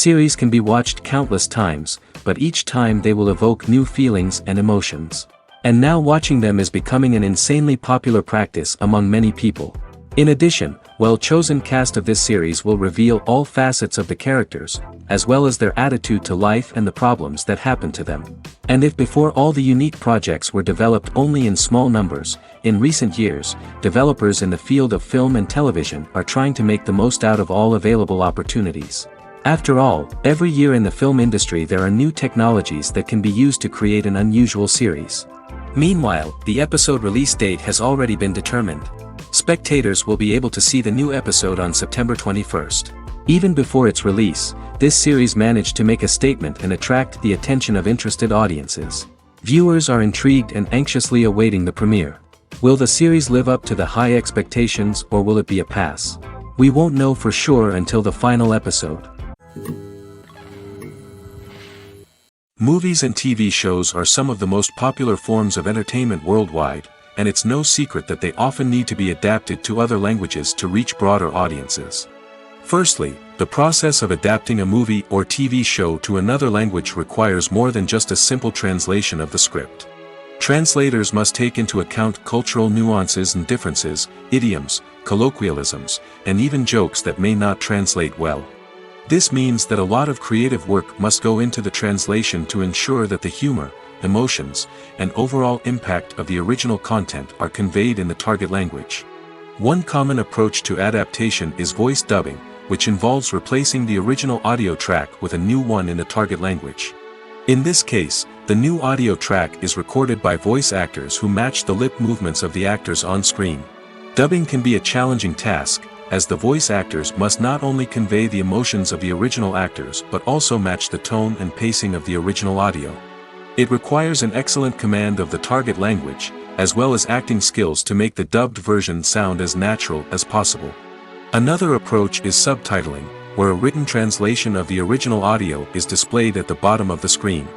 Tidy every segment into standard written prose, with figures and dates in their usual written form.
Series can be watched countless times, but each time they will evoke new feelings and emotions. And now watching them is becoming an insanely popular practice among many people. In addition, well-chosen cast of this series will reveal all facets of the characters, as well as their attitude to life and the problems that happen to them. And if before all the unique projects were developed only in small numbers, in recent years, developers in the field of film and television are trying to make the most out of all available opportunities. After all, every year in the film industry there are new technologies that can be used to create an unusual series. Meanwhile, the episode release date has already been determined. Spectators will be able to see the new episode on September 21st. Even before its release, this series managed to make a statement and attract the attention of interested audiences. Viewers are intrigued and anxiously awaiting the premiere. Will the series live up to the high expectations or will it be a pass? We won't know for sure until the final episode. Movies and TV shows are some of the most popular forms of entertainment worldwide, and it's no secret that they often need to be adapted to other languages to reach broader audiences. Firstly, the process of adapting a movie or TV show to another language requires more than just a simple translation of the script. Translators must take into account cultural nuances and differences, idioms, colloquialisms, and even jokes that may not translate well. This means that a lot of creative work must go into the translation to ensure that the humor, emotions, and overall impact of the original content are conveyed in the target language. One common approach to adaptation is voice dubbing, which involves replacing the original audio track with a new one in the target language. In this case, the new audio track is recorded by voice actors who match the lip movements of the actors on screen. Dubbing can be a challenging task, as the voice actors must not only convey the emotions of the original actors but also match the tone and pacing of the original audio. It requires an excellent command of the target language, as well as acting skills to make the dubbed version sound as natural as possible. Another approach is subtitling, where a written translation of the original audio is displayed at the bottom of the screen.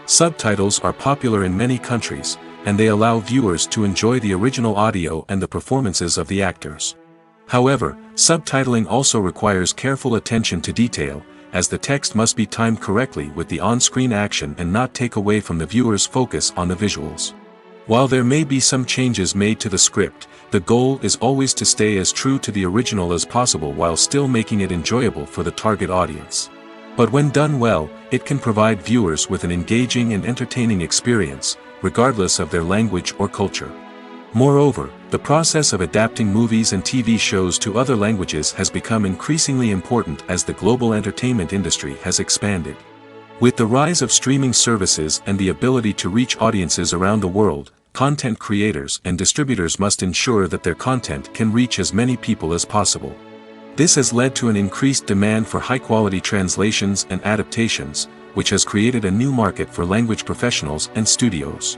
Subtitles are popular in many countries, and they allow viewers to enjoy the original audio and the performances of the actors. However, subtitling also requires careful attention to detail, as the text must be timed correctly with the on-screen action and not take away from the viewer's focus on the visuals. While there may be some changes made to the script, the goal is always to stay as true to the original as possible while still making it enjoyable for the target audience. But when done well, it can provide viewers with an engaging and entertaining experience, regardless of their language or culture. Moreover, the process of adapting movies and TV shows to other languages has become increasingly important as the global entertainment industry has expanded. With the rise of streaming services and the ability to reach audiences around the world, content creators and distributors must ensure that their content can reach as many people as possible. This has led to an increased demand for high-quality translations and adaptations, which has created a new market for language professionals and studios.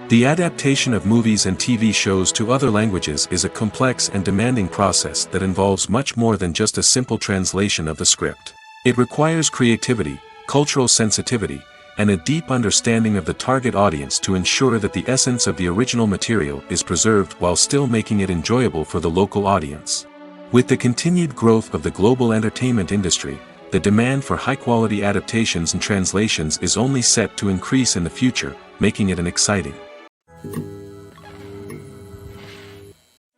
The adaptation of movies and TV shows to other languages is a complex and demanding process that involves much more than just a simple translation of the script. It requires creativity, cultural sensitivity, and a deep understanding of the target audience to ensure that the essence of the original material is preserved while still making it enjoyable for the local audience. With the continued growth of the global entertainment industry, the demand for high-quality adaptations and translations is only set to increase in the future, making it an exciting.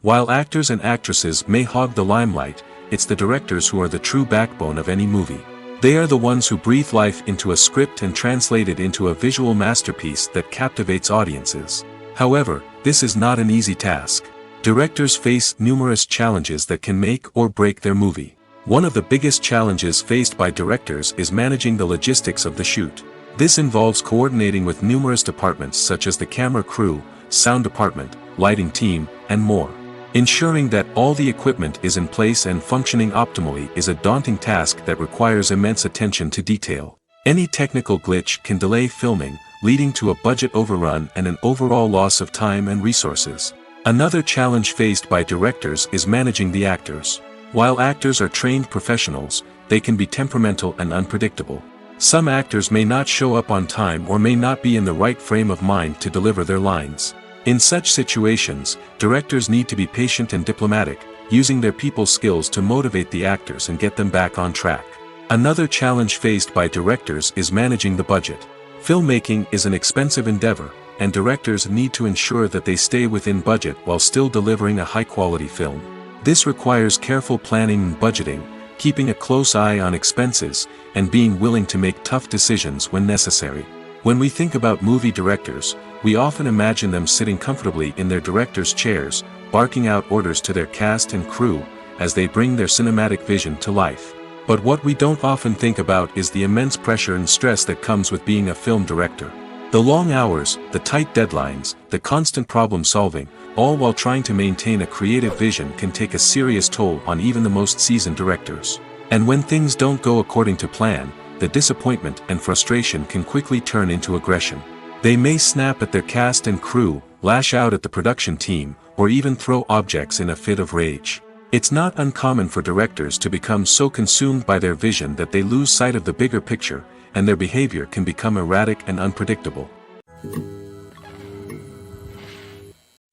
While actors and actresses may hog the limelight, it's the directors who are the true backbone of any movie. They are the ones who breathe life into a script and translate it into a visual masterpiece that captivates audiences. However, this is not an easy task. Directors face numerous challenges that can make or break their movie. One of the biggest challenges faced by directors is managing the logistics of the shoot. This involves coordinating with numerous departments such as the camera crew, sound department, lighting team, and more. Ensuring that all the equipment is in place and functioning optimally is a daunting task that requires immense attention to detail. Any technical glitch can delay filming, leading to a budget overrun and an overall loss of time and resources. Another challenge faced by directors is managing the actors. While actors are trained professionals, they can be temperamental and unpredictable. Some actors may not show up on time or may not be in the right frame of mind to deliver their lines. In such situations, directors need to be patient and diplomatic, using their people skills to motivate the actors and get them back on track. Another challenge faced by directors is managing the budget. Filmmaking is an expensive endeavor, and directors need to ensure that they stay within budget while still delivering a high-quality film. This requires careful planning and budgeting, keeping a close eye on expenses, and being willing to make tough decisions when necessary. When we think about movie directors, we often imagine them sitting comfortably in their director's chairs, barking out orders to their cast and crew, as they bring their cinematic vision to life. But what we don't often think about is the immense pressure and stress that comes with being a film director. The long hours, the tight deadlines, the constant problem solving, all while trying to maintain a creative vision can take a serious toll on even the most seasoned directors. And when things don't go according to plan, the disappointment and frustration can quickly turn into aggression. They may snap at their cast and crew, lash out at the production team, or even throw objects in a fit of rage. It's not uncommon for directors to become so consumed by their vision that they lose sight of the bigger picture, and their behavior can become erratic and unpredictable.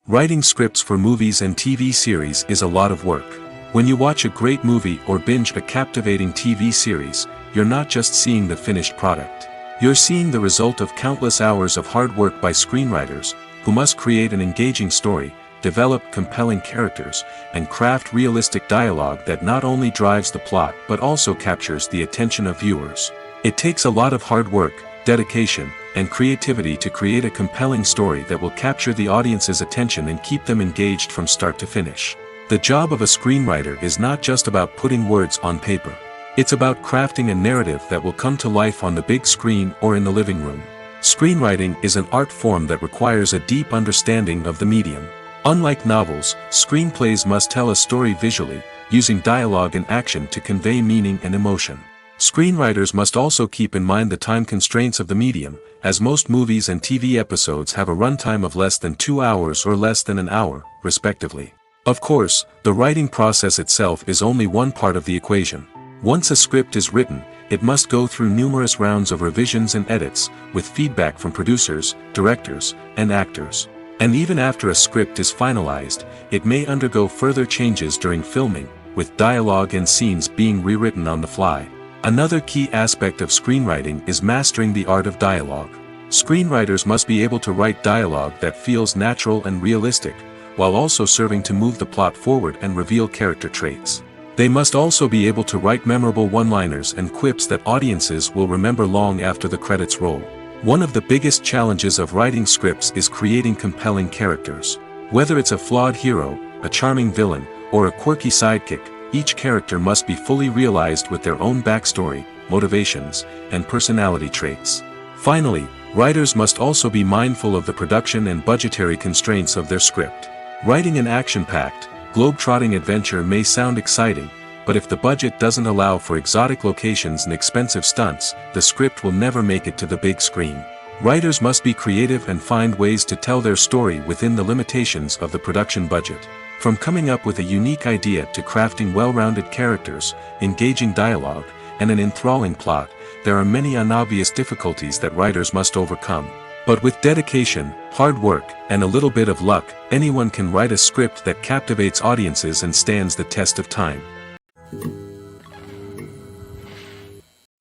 Writing scripts for movies and TV series is a lot of work. When you watch a great movie or binge a captivating TV series, you're not just seeing the finished product. You're seeing the result of countless hours of hard work by screenwriters, who must create an engaging story, develop compelling characters, and craft realistic dialogue that not only drives the plot but also captures the attention of viewers. It takes a lot of hard work, dedication, and creativity to create a compelling story that will capture the audience's attention and keep them engaged from start to finish. The job of a screenwriter is not just about putting words on paper. It's about crafting a narrative that will come to life on the big screen or in the living room. Screenwriting is an art form that requires a deep understanding of the medium. Unlike novels, screenplays must tell a story visually, using dialogue and action to convey meaning and emotion. Screenwriters must also keep in mind the time constraints of the medium, as most movies and TV episodes have a runtime of less than 2 hours or less than an hour, respectively. Of course, the writing process itself is only one part of the equation. Once a script is written, it must go through numerous rounds of revisions and edits, with feedback from producers, directors, and actors. And even after a script is finalized, it may undergo further changes during filming, with dialogue and scenes being rewritten on the fly. Another key aspect of screenwriting is mastering the art of dialogue. Screenwriters must be able to write dialogue that feels natural and realistic, while also serving to move the plot forward and reveal character traits. They must also be able to write memorable one-liners and quips that audiences will remember long after the credits roll. One of the biggest challenges of writing scripts is creating compelling characters. Whether it's a flawed hero, a charming villain, or a quirky sidekick, each character must be fully realized with their own backstory, motivations, and personality traits. Finally, writers must also be mindful of the production and budgetary constraints of their script. Writing an action-packed, globe-trotting adventure may sound exciting, but if the budget doesn't allow for exotic locations and expensive stunts, the script will never make it to the big screen. Writers must be creative and find ways to tell their story within the limitations of the production budget. From coming up with a unique idea to crafting well-rounded characters, engaging dialogue, and an enthralling plot, there are many unobvious difficulties that writers must overcome. But with dedication, hard work, and a little bit of luck, anyone can write a script that captivates audiences and stands the test of time.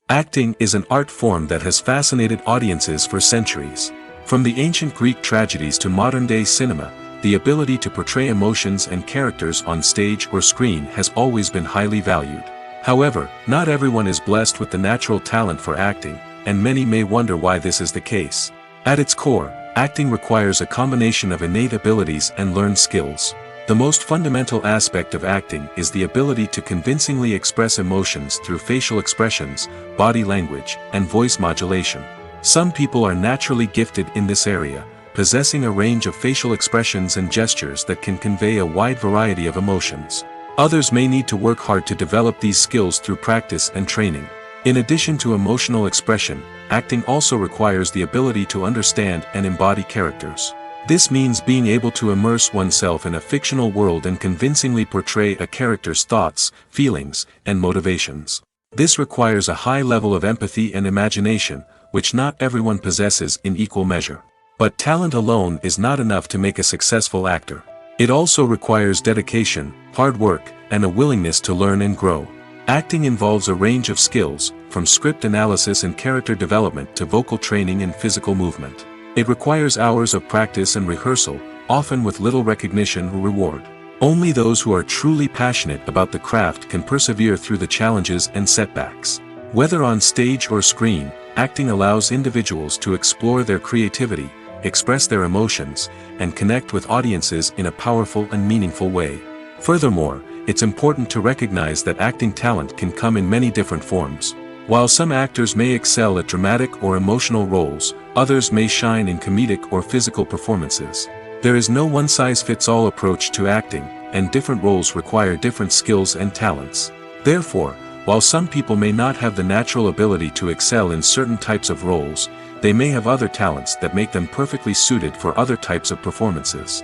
Acting is an art form that has fascinated audiences for centuries. From the ancient Greek tragedies to modern-day cinema, the ability to portray emotions and characters on stage or screen has always been highly valued. However, not everyone is blessed with the natural talent for acting, and many may wonder why this is the case. At its core, acting requires a combination of innate abilities and learned skills. The most fundamental aspect of acting is the ability to convincingly express emotions through facial expressions, body language, and voice modulation. Some people are naturally gifted in this area, possessing a range of facial expressions and gestures that can convey a wide variety of emotions. Others may need to work hard to develop these skills through practice and training. In addition to emotional expression, acting also requires the ability to understand and embody characters. This means being able to immerse oneself in a fictional world and convincingly portray a character's thoughts, feelings, and motivations. This requires a high level of empathy and imagination, which not everyone possesses in equal measure. But talent alone is not enough to make a successful actor. It also requires dedication, hard work, and a willingness to learn and grow. Acting involves a range of skills, from script analysis and character development to vocal training and physical movement. It requires hours of practice and rehearsal, often with little recognition or reward. Only those who are truly passionate about the craft can persevere through the challenges and setbacks. Whether on stage or screen, acting allows individuals to explore their creativity, express their emotions, and connect with audiences in a powerful and meaningful way. Furthermore, it's important to recognize that acting talent can come in many different forms. While some actors may excel at dramatic or emotional roles, others may shine in comedic or physical performances. There is no one-size-fits-all approach to acting, and different roles require different skills and talents. Therefore, while some people may not have the natural ability to excel in certain types of roles, they may have other talents that make them perfectly suited for other types of performances.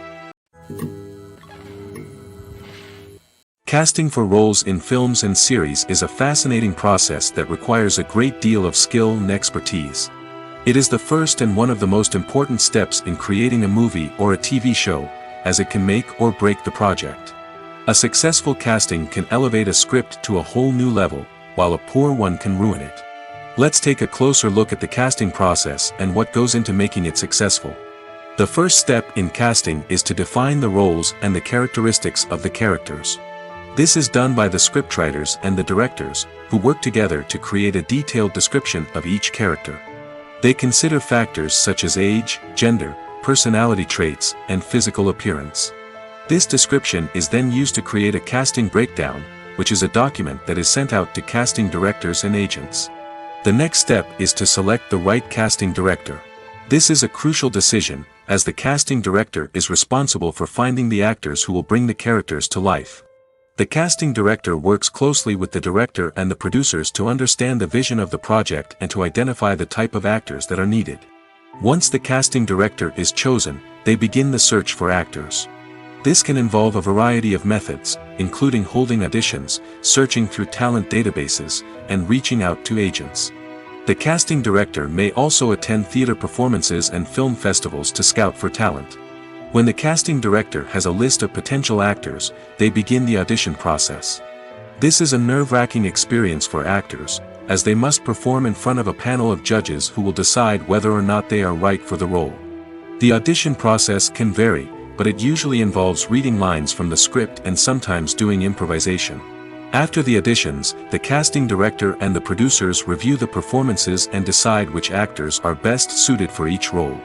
Casting for roles in films and series is a fascinating process that requires a great deal of skill and expertise. It is the first and one of the most important steps in creating a movie or a TV show, as it can make or break the project. A successful casting can elevate a script to a whole new level, while a poor one can ruin it. Let's take a closer look at the casting process and what goes into making it successful. The first step in casting is to define the roles and the characteristics of the characters. This is done by the scriptwriters and the directors, who work together to create a detailed description of each character. They consider factors such as age, gender, personality traits, and physical appearance. This description is then used to create a casting breakdown, which is a document that is sent out to casting directors and agents. The next step is to select the right casting director. This is a crucial decision, as the casting director is responsible for finding the actors who will bring the characters to life. The casting director works closely with the director and the producers to understand the vision of the project and to identify the type of actors that are needed. Once the casting director is chosen, they begin the search for actors. This can involve a variety of methods, including holding auditions, searching through talent databases, and reaching out to agents. The casting director may also attend theater performances and film festivals to scout for talent. When the casting director has a list of potential actors, they begin the audition process. This is a nerve-wracking experience for actors, as they must perform in front of a panel of judges who will decide whether or not they are right for the role. The audition process can vary, but it usually involves reading lines from the script and sometimes doing improvisation. After the auditions, the casting director and the producers review the performances and decide which actors are best suited for each role.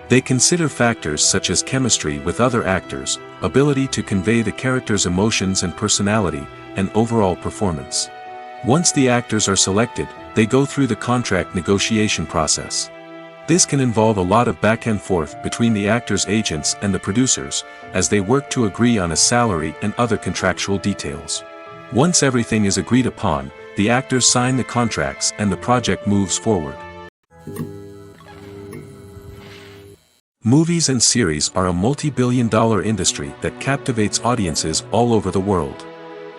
They consider factors such as chemistry with other actors, ability to convey the character's emotions and personality, and overall performance. Once the actors are selected, they go through the contract negotiation process. This can involve a lot of back and forth between the actors' agents and the producers, as they work to agree on a salary and other contractual details. Once everything is agreed upon, the actors sign the contracts and the project moves forward. Movies and series are a multi-billion-dollar industry that captivates audiences all over the world.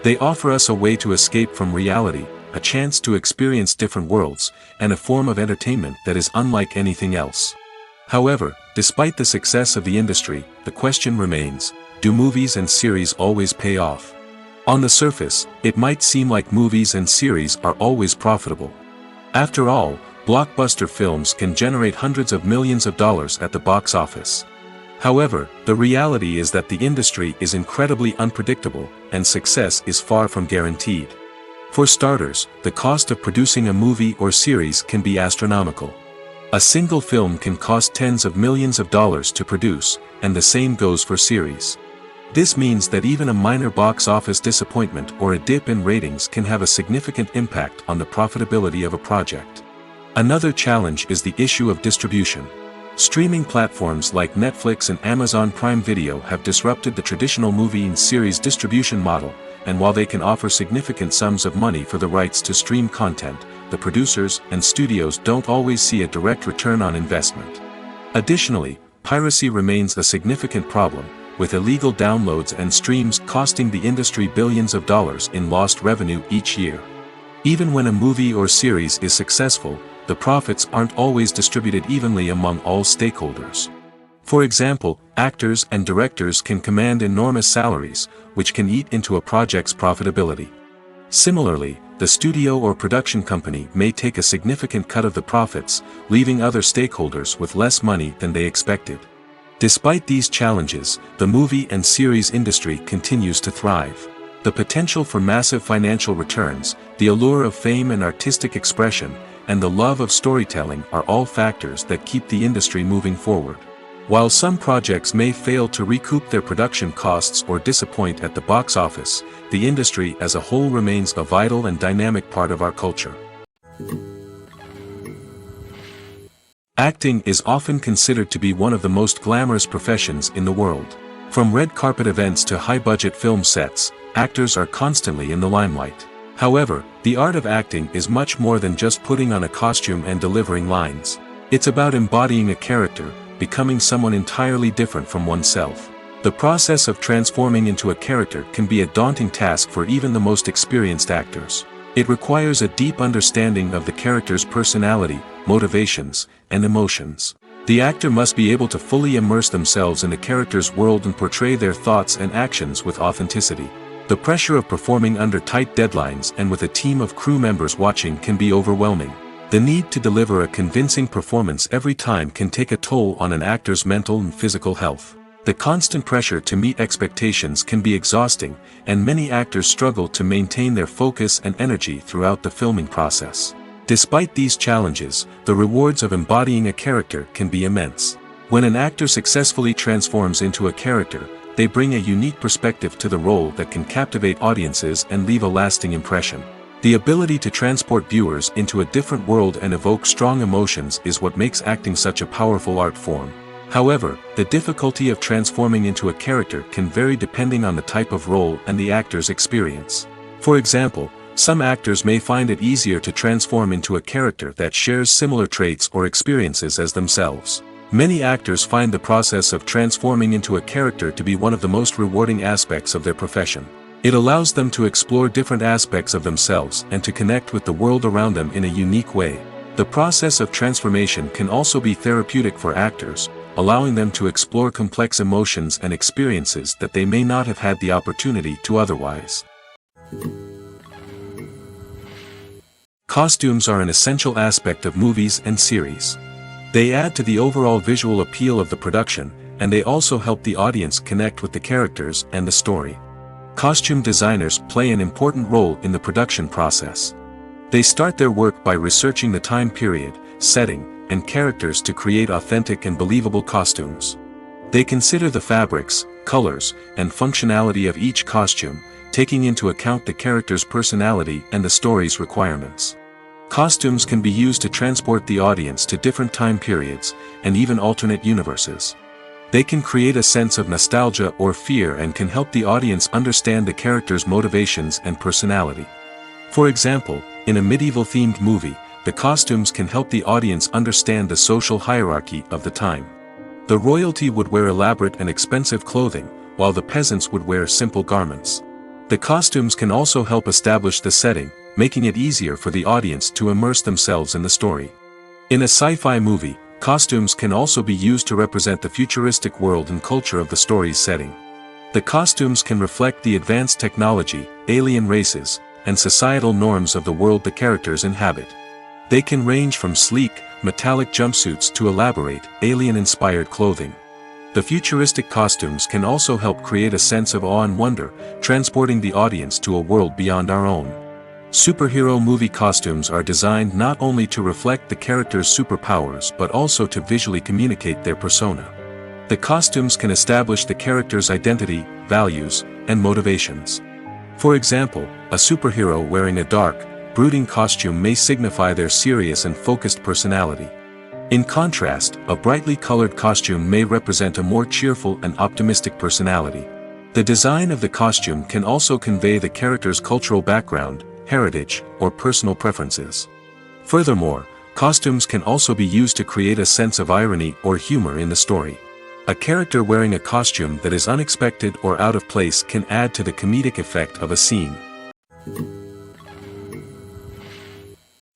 They offer us a way to escape from reality, a chance to experience different worlds, and a form of entertainment that is unlike anything else. However, despite the success of the industry, the question remains, do movies and series always pay off? On the surface, it might seem like movies and series are always profitable. After all, blockbuster films can generate hundreds of millions of dollars at the box office. However, the reality is that the industry is incredibly unpredictable, and success is far from guaranteed. For starters, the cost of producing a movie or series can be astronomical. A single film can cost tens of millions of dollars to produce, and the same goes for series. This means that even a minor box office disappointment or a dip in ratings can have a significant impact on the profitability of a project. Another challenge is the issue of distribution. Streaming platforms like Netflix and Amazon Prime Video have disrupted the traditional movie and series distribution model, and while they can offer significant sums of money for the rights to stream content, the producers and studios don't always see a direct return on investment. Additionally, piracy remains a significant problem, with illegal downloads and streams costing the industry billions of dollars in lost revenue each year. Even when a movie or series is successful, the profits aren't always distributed evenly among all stakeholders. For example, actors and directors can command enormous salaries, which can eat into a project's profitability. Similarly, the studio or production company may take a significant cut of the profits, leaving other stakeholders with less money than they expected. Despite these challenges, the movie and series industry continues to thrive. The potential for massive financial returns, the allure of fame and artistic expression, and the love of storytelling are all factors that keep the industry moving forward. While some projects may fail to recoup their production costs or disappoint at the box office, the industry as a whole remains a vital and dynamic part of our culture. Acting is often considered to be one of the most glamorous professions in the world. From red carpet events to high-budget film sets, actors are constantly in the limelight. However, the art of acting is much more than just putting on a costume and delivering lines. It's about embodying a character, becoming someone entirely different from oneself. The process of transforming into a character can be a daunting task for even the most experienced actors. It requires a deep understanding of the character's personality, motivations, and emotions. The actor must be able to fully immerse themselves in the character's world and portray their thoughts and actions with authenticity. The pressure of performing under tight deadlines and with a team of crew members watching can be overwhelming. The need to deliver a convincing performance every time can take a toll on an actor's mental and physical health. The constant pressure to meet expectations can be exhausting, and many actors struggle to maintain their focus and energy throughout the filming process. Despite these challenges, the rewards of embodying a character can be immense. When an actor successfully transforms into a character, they bring a unique perspective to the role that can captivate audiences and leave a lasting impression. The ability to transport viewers into a different world and evoke strong emotions is what makes acting such a powerful art form. However, the difficulty of transforming into a character can vary depending on the type of role and the actor's experience. For example, some actors may find it easier to transform into a character that shares similar traits or experiences as themselves. Many actors find the process of transforming into a character to be one of the most rewarding aspects of their profession. It allows them to explore different aspects of themselves and to connect with the world around them in a unique way. The process of transformation can also be therapeutic for actors, allowing them to explore complex emotions and experiences that they may not have had the opportunity to otherwise. Costumes are an essential aspect of movies and series. They add to the overall visual appeal of the production, and they also help the audience connect with the characters and the story. Costume designers play an important role in the production process. They start their work by researching the time period, setting, and characters to create authentic and believable costumes. They consider the fabrics, colors, and functionality of each costume, taking into account the character's personality and the story's requirements. Costumes can be used to transport the audience to different time periods, and even alternate universes. They can create a sense of nostalgia or fear and can help the audience understand the character's motivations and personality. For example, in a medieval-themed movie, the costumes can help the audience understand the social hierarchy of the time. The royalty would wear elaborate and expensive clothing, while the peasants would wear simple garments. The costumes can also help establish the setting, making it easier for the audience to immerse themselves in the story. In a sci-fi movie, costumes can also be used to represent the futuristic world and culture of the story's setting. The costumes can reflect the advanced technology, alien races, and societal norms of the world the characters inhabit. They can range from sleek, metallic jumpsuits to elaborate, alien-inspired clothing. The futuristic costumes can also help create a sense of awe and wonder, transporting the audience to a world beyond our own. Superhero movie costumes are designed not only to reflect the character's superpowers but also to visually communicate their persona. The costumes can establish the character's identity, values, and motivations. For example, a superhero wearing a dark, brooding costume may signify their serious and focused personality. In contrast, a brightly colored costume may represent a more cheerful and optimistic personality. The design of the costume can also convey the character's cultural background, heritage, or personal preferences. Furthermore, costumes can also be used to create a sense of irony or humor in the story. A character wearing a costume that is unexpected or out of place can add to the comedic effect of a scene.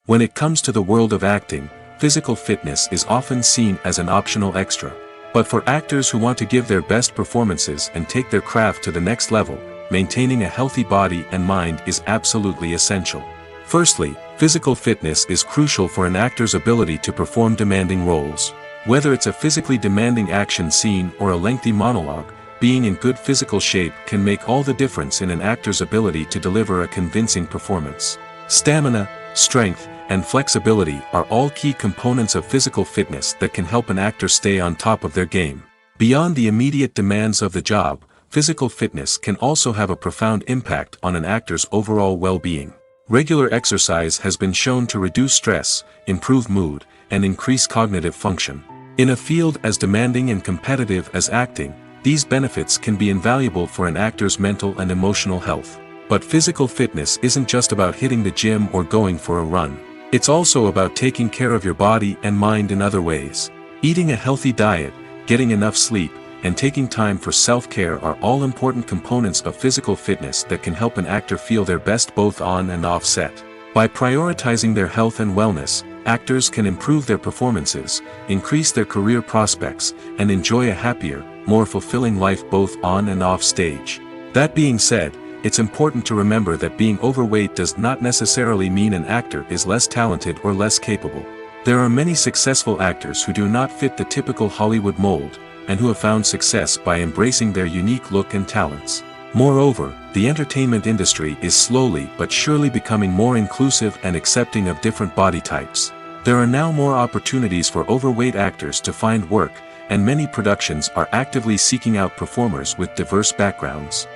When it comes to the world of acting, physical fitness is often seen as an optional extra. But for actors who want to give their best performances and take their craft to the next level, maintaining a healthy body and mind is absolutely essential. Firstly, physical fitness is crucial for an actor's ability to perform demanding roles. Whether it's a physically demanding action scene or a lengthy monologue, being in good physical shape can make all the difference in an actor's ability to deliver a convincing performance. Stamina, strength, and flexibility are all key components of physical fitness that can help an actor stay on top of their game. Beyond the immediate demands of the job, physical fitness can also have a profound impact on an actor's overall well-being. Regular exercise has been shown to reduce stress, improve mood, and increase cognitive function. In a field as demanding and competitive as acting, these benefits can be invaluable for an actor's mental and emotional health. But physical fitness isn't just about hitting the gym or going for a run. It's also about taking care of your body and mind in other ways. Eating a healthy diet, getting enough sleep, and taking time for self-care are all important components of physical fitness that can help an actor feel their best both on and off set. By prioritizing their health and wellness, actors can improve their performances, increase their career prospects, and enjoy a happier, more fulfilling life both on and off stage. That being said, it's important to remember that being overweight does not necessarily mean an actor is less talented or less capable. There are many successful actors who do not fit the typical Hollywood mold, and who have found success by embracing their unique look and talents. Moreover, the entertainment industry is slowly but surely becoming more inclusive and accepting of different body types. There are now more opportunities for overweight actors to find work, and many productions are actively seeking out performers with diverse backgrounds.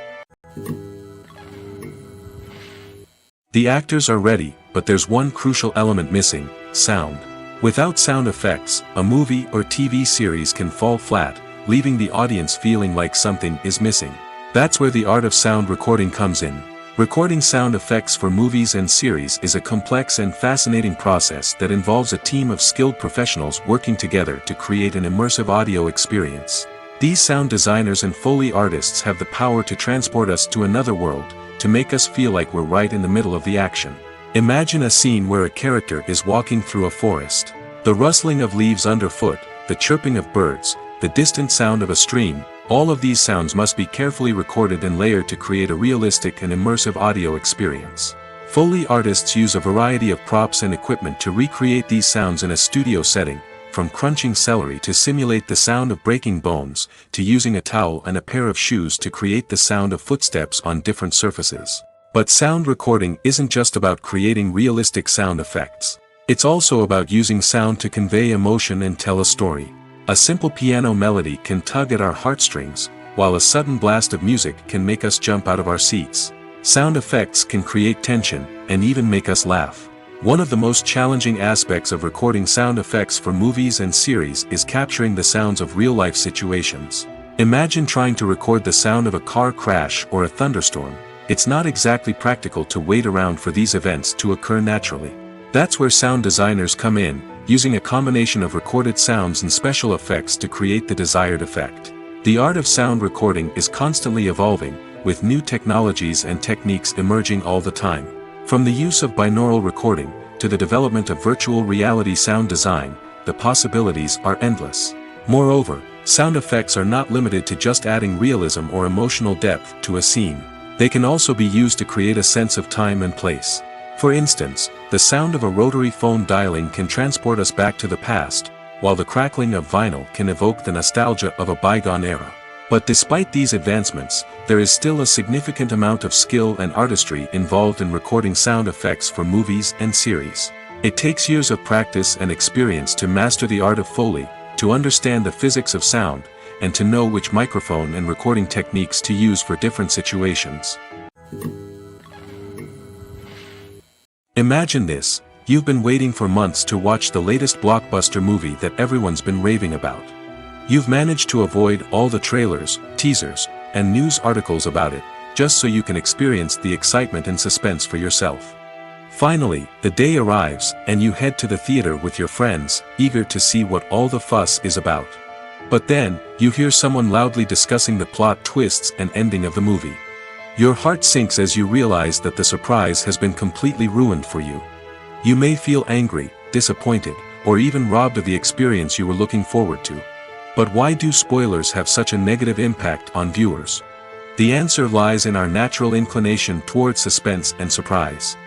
The actors are ready, but there's one crucial element missing: sound. Without sound effects, a movie or TV series can fall flat, leaving the audience feeling like something is missing. That's where the art of sound recording comes in. Recording sound effects for movies and series is a complex and fascinating process that involves a team of skilled professionals working together to create an immersive audio experience. These sound designers and Foley artists have the power to transport us to another world, to make us feel like we're right in the middle of the action. Imagine a scene where a character is walking through a forest. The rustling of leaves underfoot, the chirping of birds, the distant sound of a stream, all of these sounds must be carefully recorded and layered to create a realistic and immersive audio experience. Foley artists use a variety of props and equipment to recreate these sounds in a studio setting, from crunching celery to simulate the sound of breaking bones, to using a towel and a pair of shoes to create the sound of footsteps on different surfaces. But sound recording isn't just about creating realistic sound effects. It's also about using sound to convey emotion and tell a story. A simple piano melody can tug at our heartstrings, while a sudden blast of music can make us jump out of our seats. Sound effects can create tension, and even make us laugh. One of the most challenging aspects of recording sound effects for movies and series is capturing the sounds of real-life situations. Imagine trying to record the sound of a car crash or a thunderstorm. It's not exactly practical to wait around for these events to occur naturally. That's where sound designers come in, using a combination of recorded sounds and special effects to create the desired effect. The art of sound recording is constantly evolving, with new technologies and techniques emerging all the time. From the use of binaural recording, to the development of virtual reality sound design, the possibilities are endless. Moreover, sound effects are not limited to just adding realism or emotional depth to a scene. They can also be used to create a sense of time and place. For instance, the sound of a rotary phone dialing can transport us back to the past, while the crackling of vinyl can evoke the nostalgia of a bygone era. But despite these advancements, there is still a significant amount of skill and artistry involved in recording sound effects for movies and series. It takes years of practice and experience to master the art of Foley, to understand the physics of sound, and to know which microphone and recording techniques to use for different situations. Imagine this: you've been waiting for months to watch the latest blockbuster movie that everyone's been raving about. You've managed to avoid all the trailers, teasers, and news articles about it, just so you can experience the excitement and suspense for yourself. Finally, the day arrives, and you head to the theater with your friends, eager to see what all the fuss is about. But then, you hear someone loudly discussing the plot twists and ending of the movie. Your heart sinks as you realize that the surprise has been completely ruined for you. You may feel angry, disappointed, or even robbed of the experience you were looking forward to. But why do spoilers have such a negative impact on viewers? The answer lies in our natural inclination toward suspense and surprise.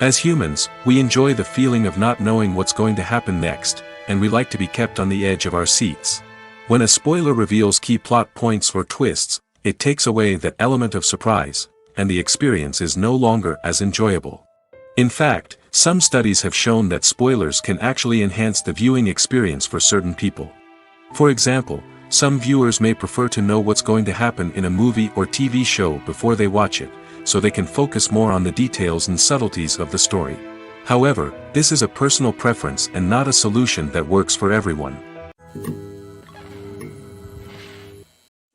As humans, we enjoy the feeling of not knowing what's going to happen next, and we like to be kept on the edge of our seats. When a spoiler reveals key plot points or twists, it takes away that element of surprise, and the experience is no longer as enjoyable. In fact, some studies have shown that spoilers can actually enhance the viewing experience for certain people. For example, some viewers may prefer to know what's going to happen in a movie or TV show before they watch it, so they can focus more on the details and subtleties of the story. However, this is a personal preference and not a solution that works for everyone.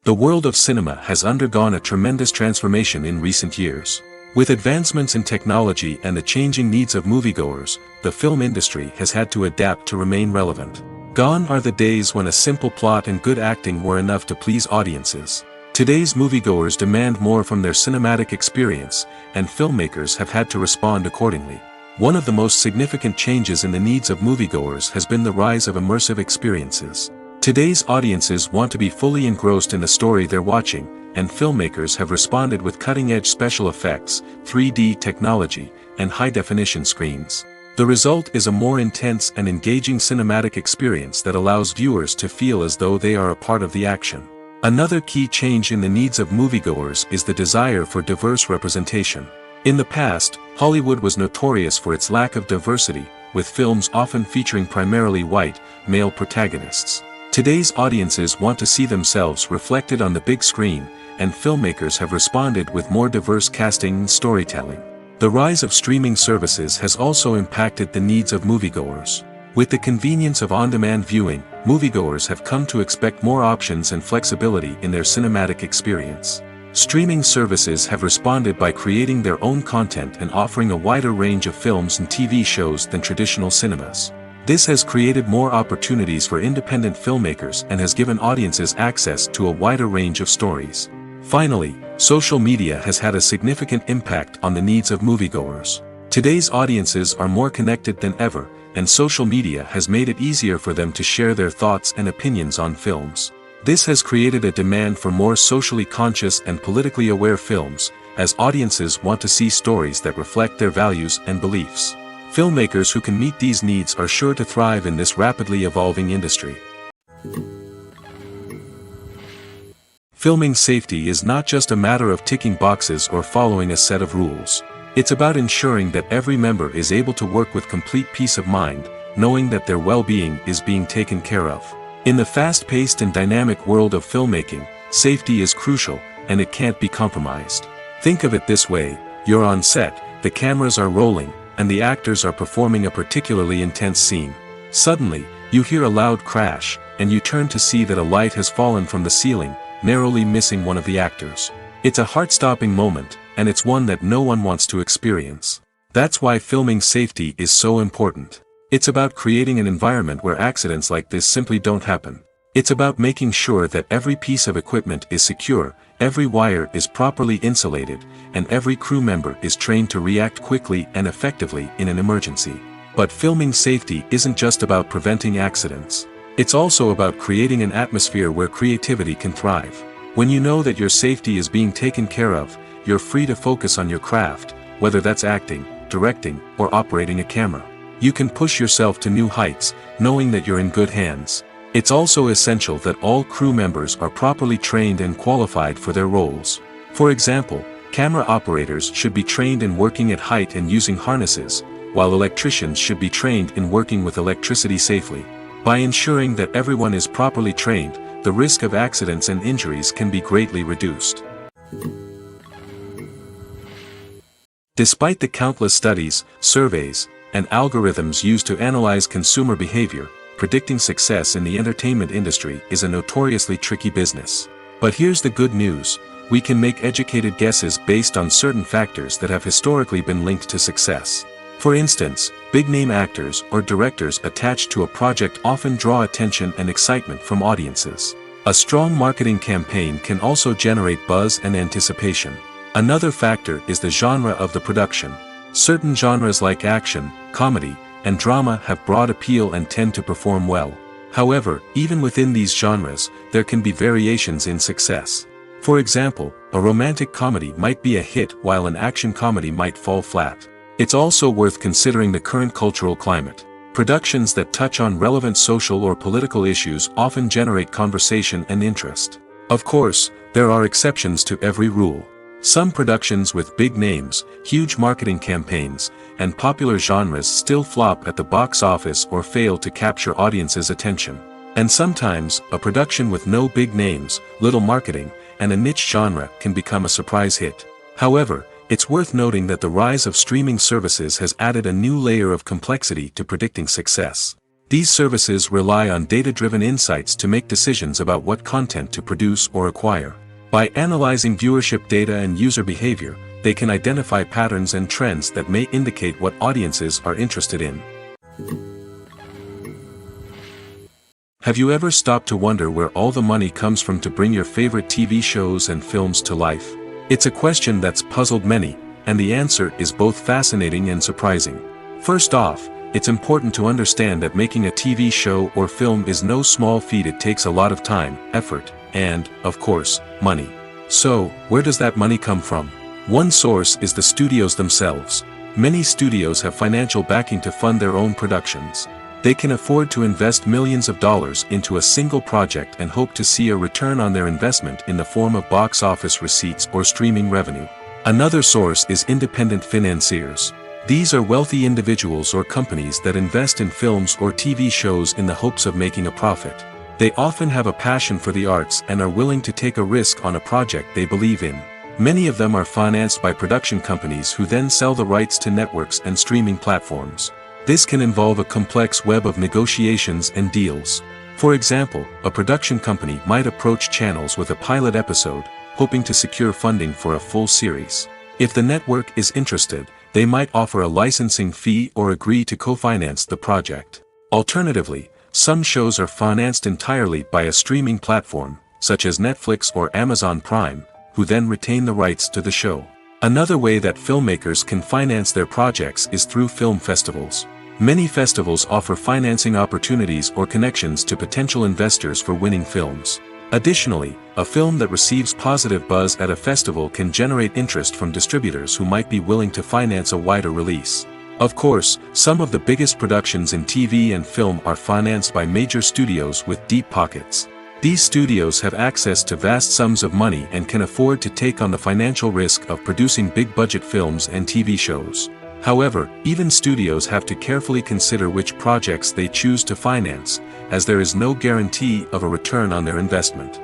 The world of cinema has undergone a tremendous transformation in recent years. With advancements in technology and the changing needs of moviegoers, the film industry has had to adapt to remain relevant. Gone are the days when a simple plot and good acting were enough to please audiences. Today's moviegoers demand more from their cinematic experience, and filmmakers have had to respond accordingly. One of the most significant changes in the needs of moviegoers has been the rise of immersive experiences. Today's audiences want to be fully engrossed in the story they're watching, and filmmakers have responded with cutting-edge special effects, 3D technology, and high-definition screens. The result is a more intense and engaging cinematic experience that allows viewers to feel as though they are a part of the action. Another key change in the needs of moviegoers is the desire for diverse representation. In the past, Hollywood was notorious for its lack of diversity, with films often featuring primarily white, male protagonists. Today's audiences want to see themselves reflected on the big screen, and filmmakers have responded with more diverse casting and storytelling. The rise of streaming services has also impacted the needs of moviegoers. With the convenience of on-demand viewing, moviegoers have come to expect more options and flexibility in their cinematic experience. Streaming services have responded by creating their own content and offering a wider range of films and TV shows than traditional cinemas. This has created more opportunities for independent filmmakers and has given audiences access to a wider range of stories. Finally, social media has had a significant impact on the needs of moviegoers. Today's audiences are more connected than ever, and social media has made it easier for them to share their thoughts and opinions on films. This has created a demand for more socially conscious and politically aware films, as audiences want to see stories that reflect their values and beliefs. Filmmakers who can meet these needs are sure to thrive in this rapidly evolving industry. Filming safety is not just a matter of ticking boxes or following a set of rules. It's about ensuring that every member is able to work with complete peace of mind, knowing that their well-being is being taken care of. In the fast-paced and dynamic world of filmmaking, safety is crucial, and it can't be compromised. Think of it this way: you're on set, the cameras are rolling, and the actors are performing a particularly intense scene. Suddenly, you hear a loud crash, and you turn to see that a light has fallen from the ceiling, narrowly missing one of the actors. It's a heart-stopping moment, and it's one that no one wants to experience. That's why filming safety is so important. It's about creating an environment where accidents like this simply don't happen. It's about making sure that every piece of equipment is secure, every wire is properly insulated, and every crew member is trained to react quickly and effectively in an emergency. But filming safety isn't just about preventing accidents. It's also about creating an atmosphere where creativity can thrive. When you know that your safety is being taken care of, you're free to focus on your craft, whether that's acting, directing, or operating a camera. You can push yourself to new heights, knowing that you're in good hands. It's also essential that all crew members are properly trained and qualified for their roles. For example, camera operators should be trained in working at height and using harnesses, while electricians should be trained in working with electricity safely. By ensuring that everyone is properly trained, the risk of accidents and injuries can be greatly reduced. Despite the countless studies, surveys, and algorithms used to analyze consumer behavior, predicting success in the entertainment industry is a notoriously tricky business. But here's the good news: we can make educated guesses based on certain factors that have historically been linked to success. For instance, big-name actors or directors attached to a project often draw attention and excitement from audiences. A strong marketing campaign can also generate buzz and anticipation. Another factor is the genre of the production. Certain genres like action, comedy, and drama have broad appeal and tend to perform well. However, even within these genres, there can be variations in success. For example, a romantic comedy might be a hit while an action comedy might fall flat. It's also worth considering the current cultural climate. Productions that touch on relevant social or political issues often generate conversation and interest. Of course, there are exceptions to every rule. Some productions with big names, huge marketing campaigns, and popular genres still flop at the box office or fail to capture audiences' attention. And sometimes, a production with no big names, little marketing, and a niche genre can become a surprise hit. However, it's worth noting that the rise of streaming services has added a new layer of complexity to predicting success. These services rely on data-driven insights to make decisions about what content to produce or acquire. By analyzing viewership data and user behavior, they can identify patterns and trends that may indicate what audiences are interested in. Have you ever stopped to wonder where all the money comes from to bring your favorite TV shows and films to life? It's a question that's puzzled many, and the answer is both fascinating and surprising. First off, it's important to understand that making a TV show or film is no small feat. It takes a lot of time, effort, and, of course, money. So, where does that money come from? One source is the studios themselves. Many studios have financial backing to fund their own productions. They can afford to invest millions of dollars into a single project and hope to see a return on their investment in the form of box office receipts or streaming revenue. Another source is independent financiers. These are wealthy individuals or companies that invest in films or TV shows in the hopes of making a profit. They often have a passion for the arts and are willing to take a risk on a project they believe in. Many of them are financed by production companies who then sell the rights to networks and streaming platforms. This can involve a complex web of negotiations and deals. For example, a production company might approach channels with a pilot episode, hoping to secure funding for a full series. If the network is interested, they might offer a licensing fee or agree to co-finance the project. Alternatively, some shows are financed entirely by a streaming platform, such as Netflix or Amazon Prime, who then retain the rights to the show. Another way that filmmakers can finance their projects is through film festivals. Many festivals offer financing opportunities or connections to potential investors for winning films. Additionally, a film that receives positive buzz at a festival can generate interest from distributors who might be willing to finance a wider release. Of course, some of the biggest productions in TV and film are financed by major studios with deep pockets. These studios have access to vast sums of money and can afford to take on the financial risk of producing big-budget films and TV shows. However, even studios have to carefully consider which projects they choose to finance, as there is no guarantee of a return on their investment.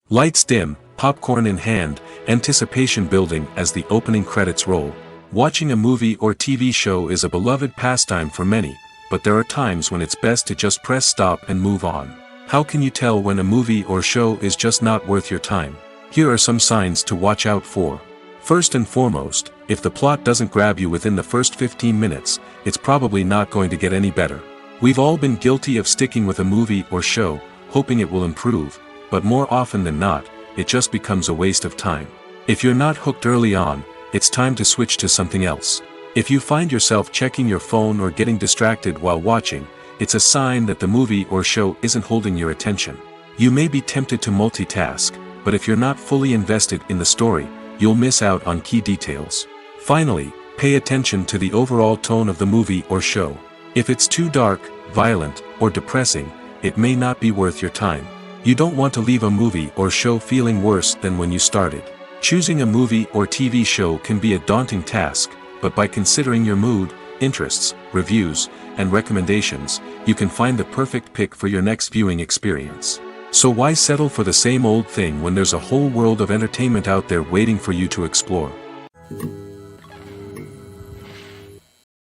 Lights dim, popcorn in hand, anticipation building as the opening credits roll. Watching a movie or TV show is a beloved pastime for many, but there are times when it's best to just press stop and move on. How can you tell when a movie or show is just not worth your time? Here are some signs to watch out for. First and foremost, if the plot doesn't grab you within the first 15 minutes, it's probably not going to get any better. We've all been guilty of sticking with a movie or show, hoping it will improve, but more often than not, it just becomes a waste of time. If you're not hooked early on, it's time to switch to something else. If you find yourself checking your phone or getting distracted while watching, it's a sign that the movie or show isn't holding your attention. You may be tempted to multitask, but if you're not fully invested in the story, you'll miss out on key details. Finally, pay attention to the overall tone of the movie or show. If it's too dark, violent, or depressing, it may not be worth your time. You don't want to leave a movie or show feeling worse than when you started. Choosing a movie or TV show can be a daunting task, but by considering your mood, interests, reviews, and recommendations, you can find the perfect pick for your next viewing experience. So why settle for the same old thing when there's a whole world of entertainment out there waiting for you to explore?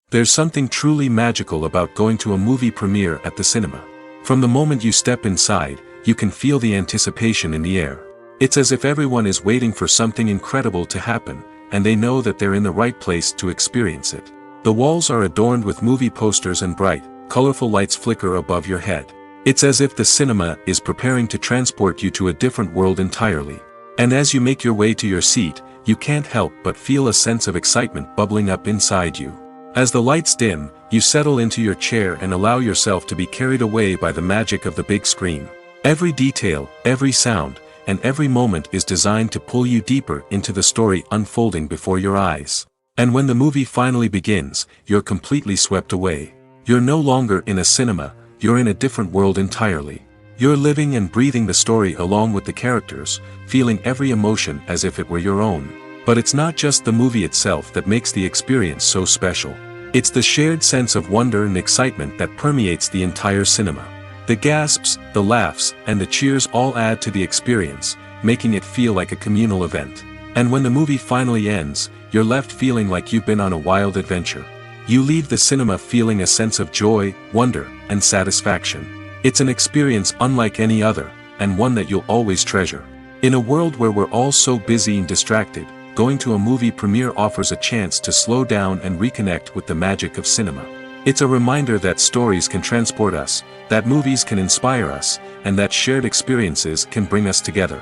There's something truly magical about going to a movie premiere at the cinema. From the moment you step inside, you can feel the anticipation in the air. It's as if everyone is waiting for something incredible to happen, and they know that they're in the right place to experience it. The walls are adorned with movie posters and bright, colorful lights flicker above your head. It's as if the cinema is preparing to transport you to a different world entirely. And as you make your way to your seat, you can't help but feel a sense of excitement bubbling up inside you. As the lights dim, you settle into your chair and allow yourself to be carried away by the magic of the big screen. Every detail, every sound, and every moment is designed to pull you deeper into the story unfolding before your eyes. And when the movie finally begins, you're completely swept away. You're no longer in a cinema, you're in a different world entirely. You're living and breathing the story along with the characters, feeling every emotion as if it were your own. But it's not just the movie itself that makes the experience so special. It's the shared sense of wonder and excitement that permeates the entire cinema. The gasps, the laughs, and the cheers all add to the experience, making it feel like a communal event. And when the movie finally ends, you're left feeling like you've been on a wild adventure. You leave the cinema feeling a sense of joy, wonder, and satisfaction. It's an experience unlike any other, and one that you'll always treasure. In a world where we're all so busy and distracted, going to a movie premiere offers a chance to slow down and reconnect with the magic of cinema. It's a reminder that stories can transport us, that movies can inspire us, and that shared experiences can bring us together.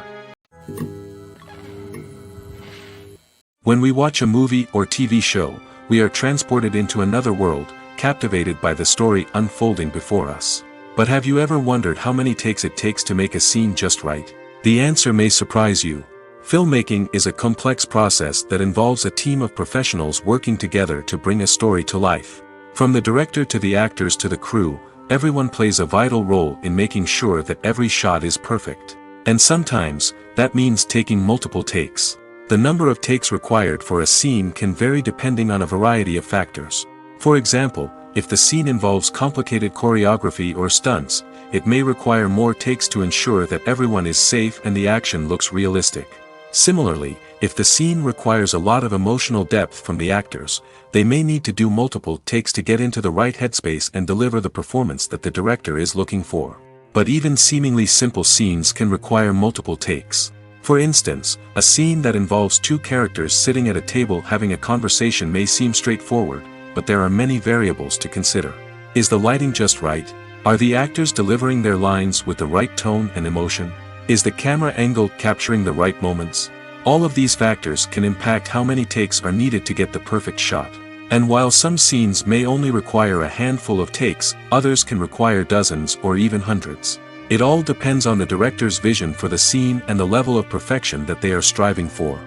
When we watch a movie or TV show, we are transported into another world, captivated by the story unfolding before us. But have you ever wondered how many takes it takes to make a scene just right? The answer may surprise you. Filmmaking is a complex process that involves a team of professionals working together to bring a story to life. From the director to the actors to the crew, everyone plays a vital role in making sure that every shot is perfect. And sometimes, that means taking multiple takes. The number of takes required for a scene can vary depending on a variety of factors. For example, if the scene involves complicated choreography or stunts, it may require more takes to ensure that everyone is safe and the action looks realistic. Similarly, if the scene requires a lot of emotional depth from the actors, they may need to do multiple takes to get into the right headspace and deliver the performance that the director is looking for. But even seemingly simple scenes can require multiple takes. For instance, a scene that involves two characters sitting at a table having a conversation may seem straightforward, but there are many variables to consider. Is the lighting just right? Are the actors delivering their lines with the right tone and emotion? Is the camera angle capturing the right moments? All of these factors can impact how many takes are needed to get the perfect shot. And while some scenes may only require a handful of takes, others can require dozens or even hundreds. It all depends on the director's vision for the scene and the level of perfection that they are striving for.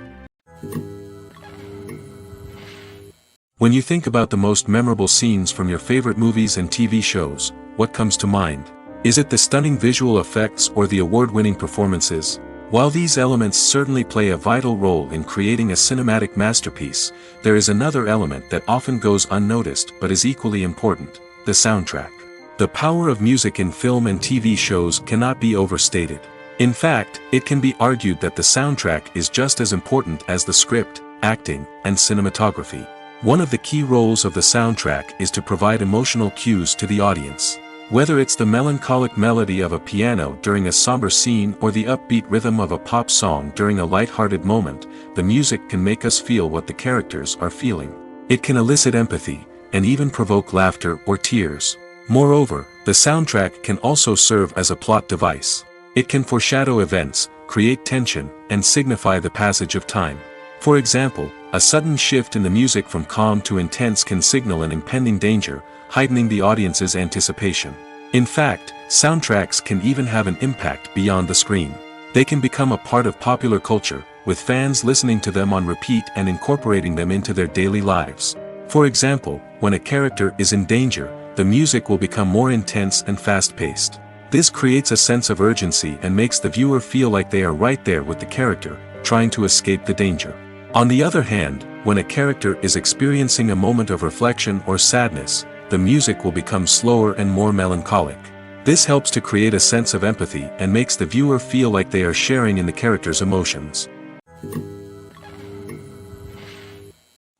When you think about the most memorable scenes from your favorite movies and TV shows, what comes to mind? Is it the stunning visual effects or the award-winning performances? While these elements certainly play a vital role in creating a cinematic masterpiece, there is another element that often goes unnoticed but is equally important: the soundtrack. The power of music in film and TV shows cannot be overstated. In fact, it can be argued that the soundtrack is just as important as the script, acting, and cinematography. One of the key roles of the soundtrack is to provide emotional cues to the audience. Whether it's the melancholic melody of a piano during a somber scene or the upbeat rhythm of a pop song during a light-hearted moment, the music can make us feel what the characters are feeling. It can elicit empathy, and even provoke laughter or tears. Moreover, the soundtrack can also serve as a plot device. It can foreshadow events, create tension, and signify the passage of time. For example, a sudden shift in the music from calm to intense can signal an impending danger, heightening the audience's anticipation. In fact, soundtracks can even have an impact beyond the screen. They can become a part of popular culture, with fans listening to them on repeat and incorporating them into their daily lives. For example, when a character is in danger, the music will become more intense and fast-paced. This creates a sense of urgency and makes the viewer feel like they are right there with the character, trying to escape the danger. On the other hand, when a character is experiencing a moment of reflection or sadness, the music will become slower and more melancholic. This helps to create a sense of empathy and makes the viewer feel like they are sharing in the character's emotions.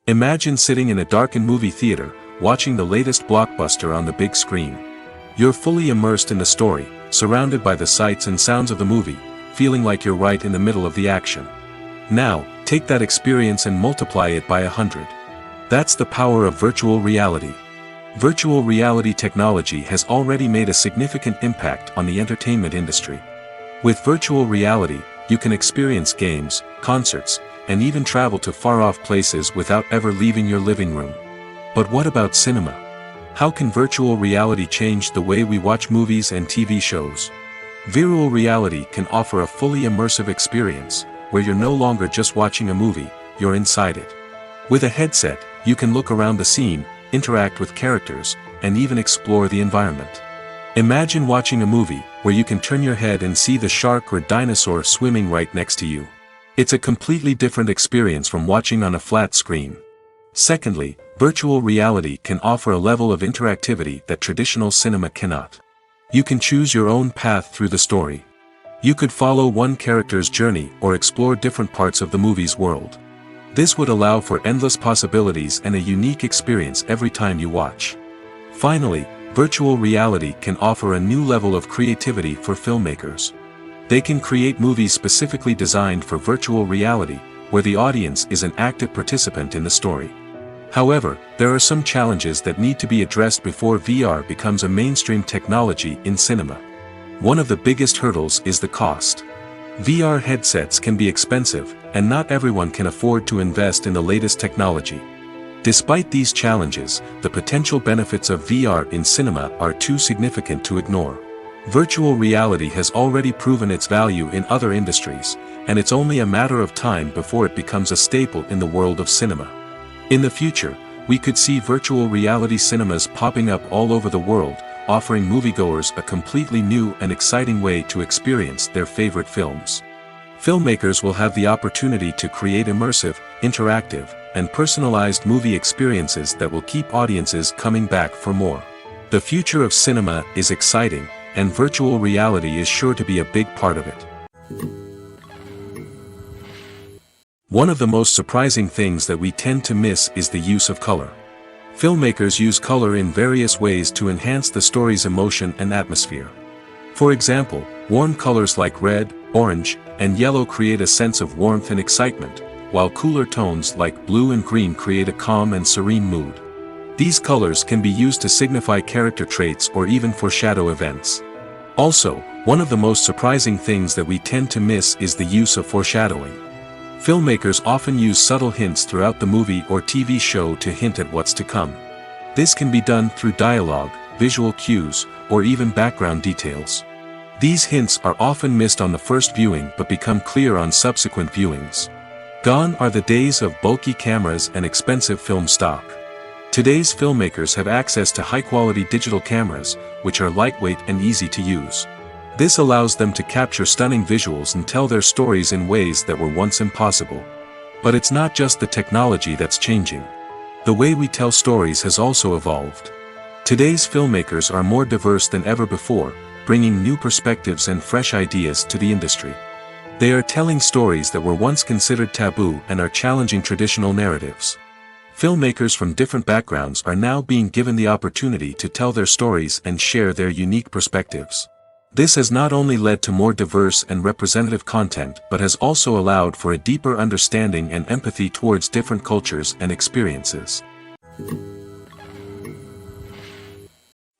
Imagine sitting in a darkened movie theater, watching the latest blockbuster on the big screen. You're fully immersed in the story, surrounded by the sights and sounds of the movie, feeling like you're right in the middle of the action. Now, take that experience and multiply it by 100. That's the power of virtual reality. Virtual reality technology has already made a significant impact on the entertainment industry. With virtual reality, you can experience games, concerts, and even travel to far-off places without ever leaving your living room. But what about cinema? How can virtual reality change the way we watch movies and TV shows? Virtual reality can offer a fully immersive experience, where you're no longer just watching a movie, you're inside it. With a headset, you can look around the scene, interact with characters, and even explore the environment. Imagine watching a movie where you can turn your head and see the shark or dinosaur swimming right next to you. It's a completely different experience from watching on a flat screen. Secondly, virtual reality can offer a level of interactivity that traditional cinema cannot. You can choose your own path through the story. You could follow one character's journey or explore different parts of the movie's world. This would allow for endless possibilities and a unique experience every time you watch. Finally, virtual reality can offer a new level of creativity for filmmakers. They can create movies specifically designed for virtual reality, where the audience is an active participant in the story. However, there are some challenges that need to be addressed before VR becomes a mainstream technology in cinema. One of the biggest hurdles is the cost. VR headsets can be expensive, and not everyone can afford to invest in the latest technology. Despite these challenges, the potential benefits of VR in cinema are too significant to ignore. Virtual reality has already proven its value in other industries, and it's only a matter of time before it becomes a staple in the world of cinema. In the future, we could see virtual reality cinemas popping up all over the world, offering moviegoers a completely new and exciting way to experience their favorite films. Filmmakers will have the opportunity to create immersive, interactive, and personalized movie experiences that will keep audiences coming back for more. The future of cinema is exciting, and virtual reality is sure to be a big part of it. One of the most surprising things that we tend to miss is the use of color. Filmmakers use color in various ways to enhance the story's emotion and atmosphere. For example, warm colors like red, orange, and yellow create a sense of warmth and excitement, while cooler tones like blue and green create a calm and serene mood. These colors can be used to signify character traits or even foreshadow events. Also, one of the most surprising things that we tend to miss is the use of foreshadowing. Filmmakers often use subtle hints throughout the movie or TV show to hint at what's to come. This can be done through dialogue, visual cues, or even background details. These hints are often missed on the first viewing but become clear on subsequent viewings. Gone are the days of bulky cameras and expensive film stock. Today's filmmakers have access to high-quality digital cameras, which are lightweight and easy to use. This allows them to capture stunning visuals and tell their stories in ways that were once impossible. But it's not just the technology that's changing. The way we tell stories has also evolved. Today's filmmakers are more diverse than ever before, bringing new perspectives and fresh ideas to the industry. They are telling stories that were once considered taboo and are challenging traditional narratives. Filmmakers from different backgrounds are now being given the opportunity to tell their stories and share their unique perspectives. This has not only led to more diverse and representative content but has also allowed for a deeper understanding and empathy towards different cultures and experiences.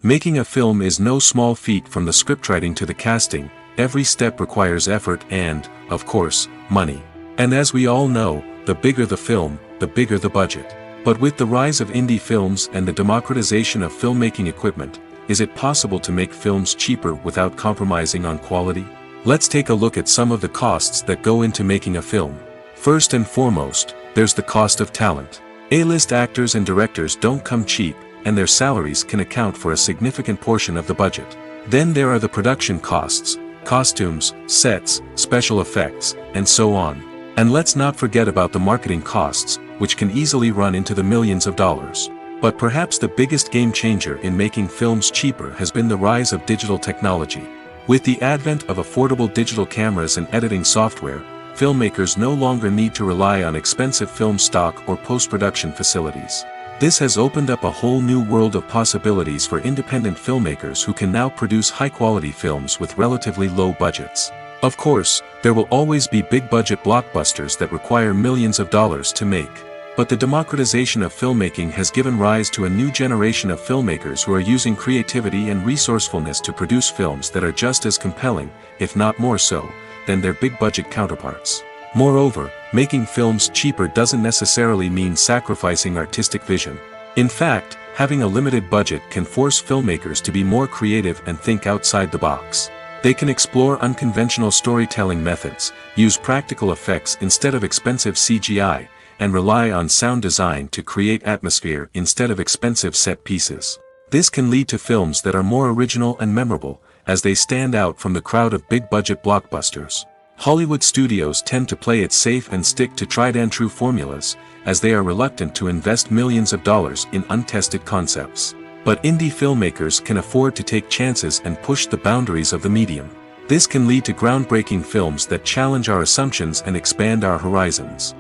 Making a film is no small feat. From the scriptwriting to the casting, every step requires effort and, of course, money. And as we all know, the bigger the film, the bigger the budget. But with the rise of indie films and the democratization of filmmaking equipment, is it possible to make films cheaper without compromising on quality? Let's take a look at some of the costs that go into making a film. First and foremost, there's the cost of talent. A-list actors and directors don't come cheap, and their salaries can account for a significant portion of the budget. Then there are the production costs, costumes, sets, special effects, and so on. And let's not forget about the marketing costs, which can easily run into the millions of dollars. But perhaps the biggest game changer in making films cheaper has been the rise of digital technology. With the advent of affordable digital cameras and editing software, filmmakers no longer need to rely on expensive film stock or post-production facilities. This has opened up a whole new world of possibilities for independent filmmakers who can now produce high-quality films with relatively low budgets. Of course, there will always be big-budget blockbusters that require millions of dollars to make. But the democratization of filmmaking has given rise to a new generation of filmmakers who are using creativity and resourcefulness to produce films that are just as compelling, if not more so, than their big-budget counterparts. Moreover, making films cheaper doesn't necessarily mean sacrificing artistic vision. In fact, having a limited budget can force filmmakers to be more creative and think outside the box. They can explore unconventional storytelling methods, use practical effects instead of expensive CGI, and rely on sound design to create atmosphere instead of expensive set pieces. This can lead to films that are more original and memorable, as they stand out from the crowd of big-budget blockbusters. Hollywood studios tend to play it safe and stick to tried-and-true formulas, as they are reluctant to invest millions of dollars in untested concepts. But indie filmmakers can afford to take chances and push the boundaries of the medium. This can lead to groundbreaking films that challenge our assumptions and expand our horizons.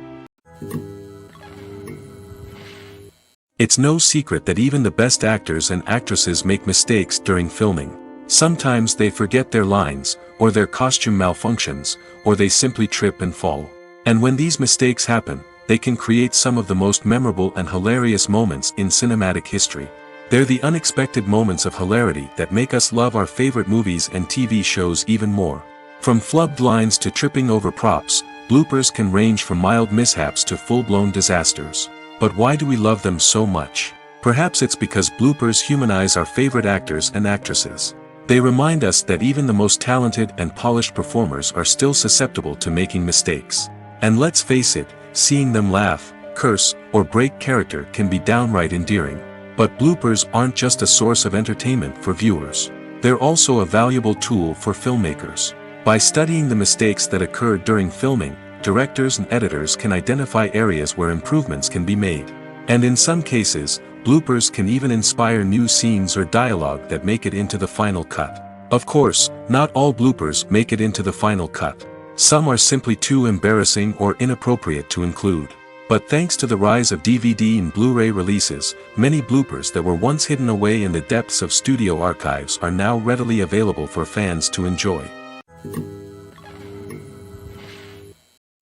It's no secret that even the best actors and actresses make mistakes during filming. Sometimes they forget their lines, or their costume malfunctions, or they simply trip and fall. And when these mistakes happen, they can create some of the most memorable and hilarious moments in cinematic history. They're the unexpected moments of hilarity that make us love our favorite movies and TV shows even more. From flubbed lines to tripping over props, bloopers can range from mild mishaps to full-blown disasters. But why do we love them so much? Perhaps it's because bloopers humanize our favorite actors and actresses. They remind us that even the most talented and polished performers are still susceptible to making mistakes. And let's face it, seeing them laugh, curse, or break character can be downright endearing. But bloopers aren't just a source of entertainment for viewers. They're also a valuable tool for filmmakers. By studying the mistakes that occurred during filming, directors and editors can identify areas where improvements can be made. And in some cases, bloopers can even inspire new scenes or dialogue that make it into the final cut. Of course, not all bloopers make it into the final cut. Some are simply too embarrassing or inappropriate to include. But thanks to the rise of DVD and Blu-ray releases, many bloopers that were once hidden away in the depths of studio archives are now readily available for fans to enjoy.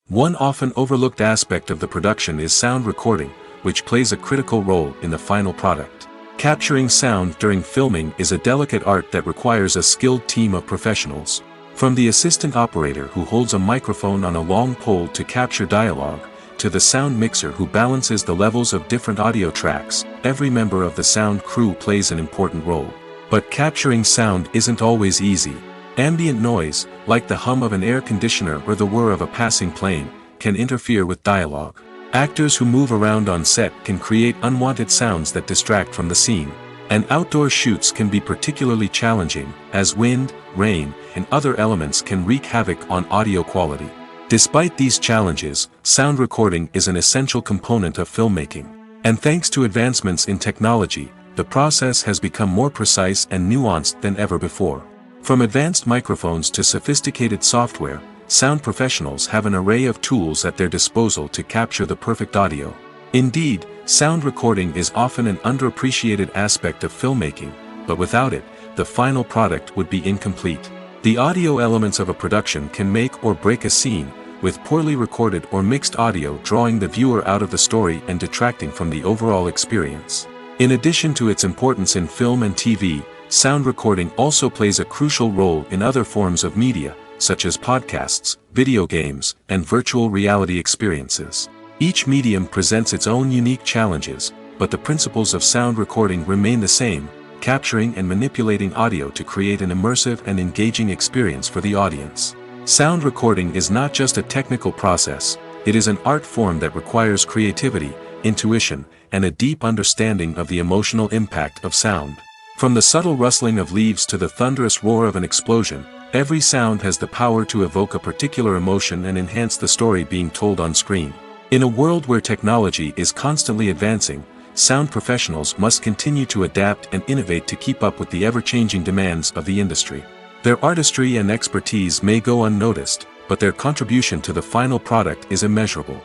One often overlooked aspect of the production is sound recording, which plays a critical role in the final product. Capturing sound during filming is a delicate art that requires a skilled team of professionals. From the assistant operator who holds a microphone on a long pole to capture dialogue, to the sound mixer who balances the levels of different audio tracks, every member of the sound crew plays an important role. But capturing sound isn't always easy. Ambient noise, like the hum of an air conditioner or the whir of a passing plane, can interfere with dialogue. Actors who move around on set can create unwanted sounds that distract from the scene. And outdoor shoots can be particularly challenging, as wind, rain, and other elements can wreak havoc on audio quality. Despite these challenges, sound recording is an essential component of filmmaking. And thanks to advancements in technology, the process has become more precise and nuanced than ever before. From advanced microphones to sophisticated software, sound professionals have an array of tools at their disposal to capture the perfect audio. Indeed, sound recording is often an underappreciated aspect of filmmaking, but without it, the final product would be incomplete. The audio elements of a production can make or break a scene, with poorly recorded or mixed audio drawing the viewer out of the story and detracting from the overall experience. In addition to its importance in film and TV, sound recording also plays a crucial role in other forms of media, such as podcasts, video games, and virtual reality experiences. Each medium presents its own unique challenges, but the principles of sound recording remain the same, capturing and manipulating audio to create an immersive and engaging experience for the audience. Sound recording is not just a technical process, it is an art form that requires creativity, intuition, and a deep understanding of the emotional impact of sound. From the subtle rustling of leaves to the thunderous roar of an explosion, every sound has the power to evoke a particular emotion and enhance the story being told on screen. In a world where technology is constantly advancing, sound professionals must continue to adapt and innovate to keep up with the ever-changing demands of the industry. Their artistry and expertise may go unnoticed, but their contribution to the final product is immeasurable.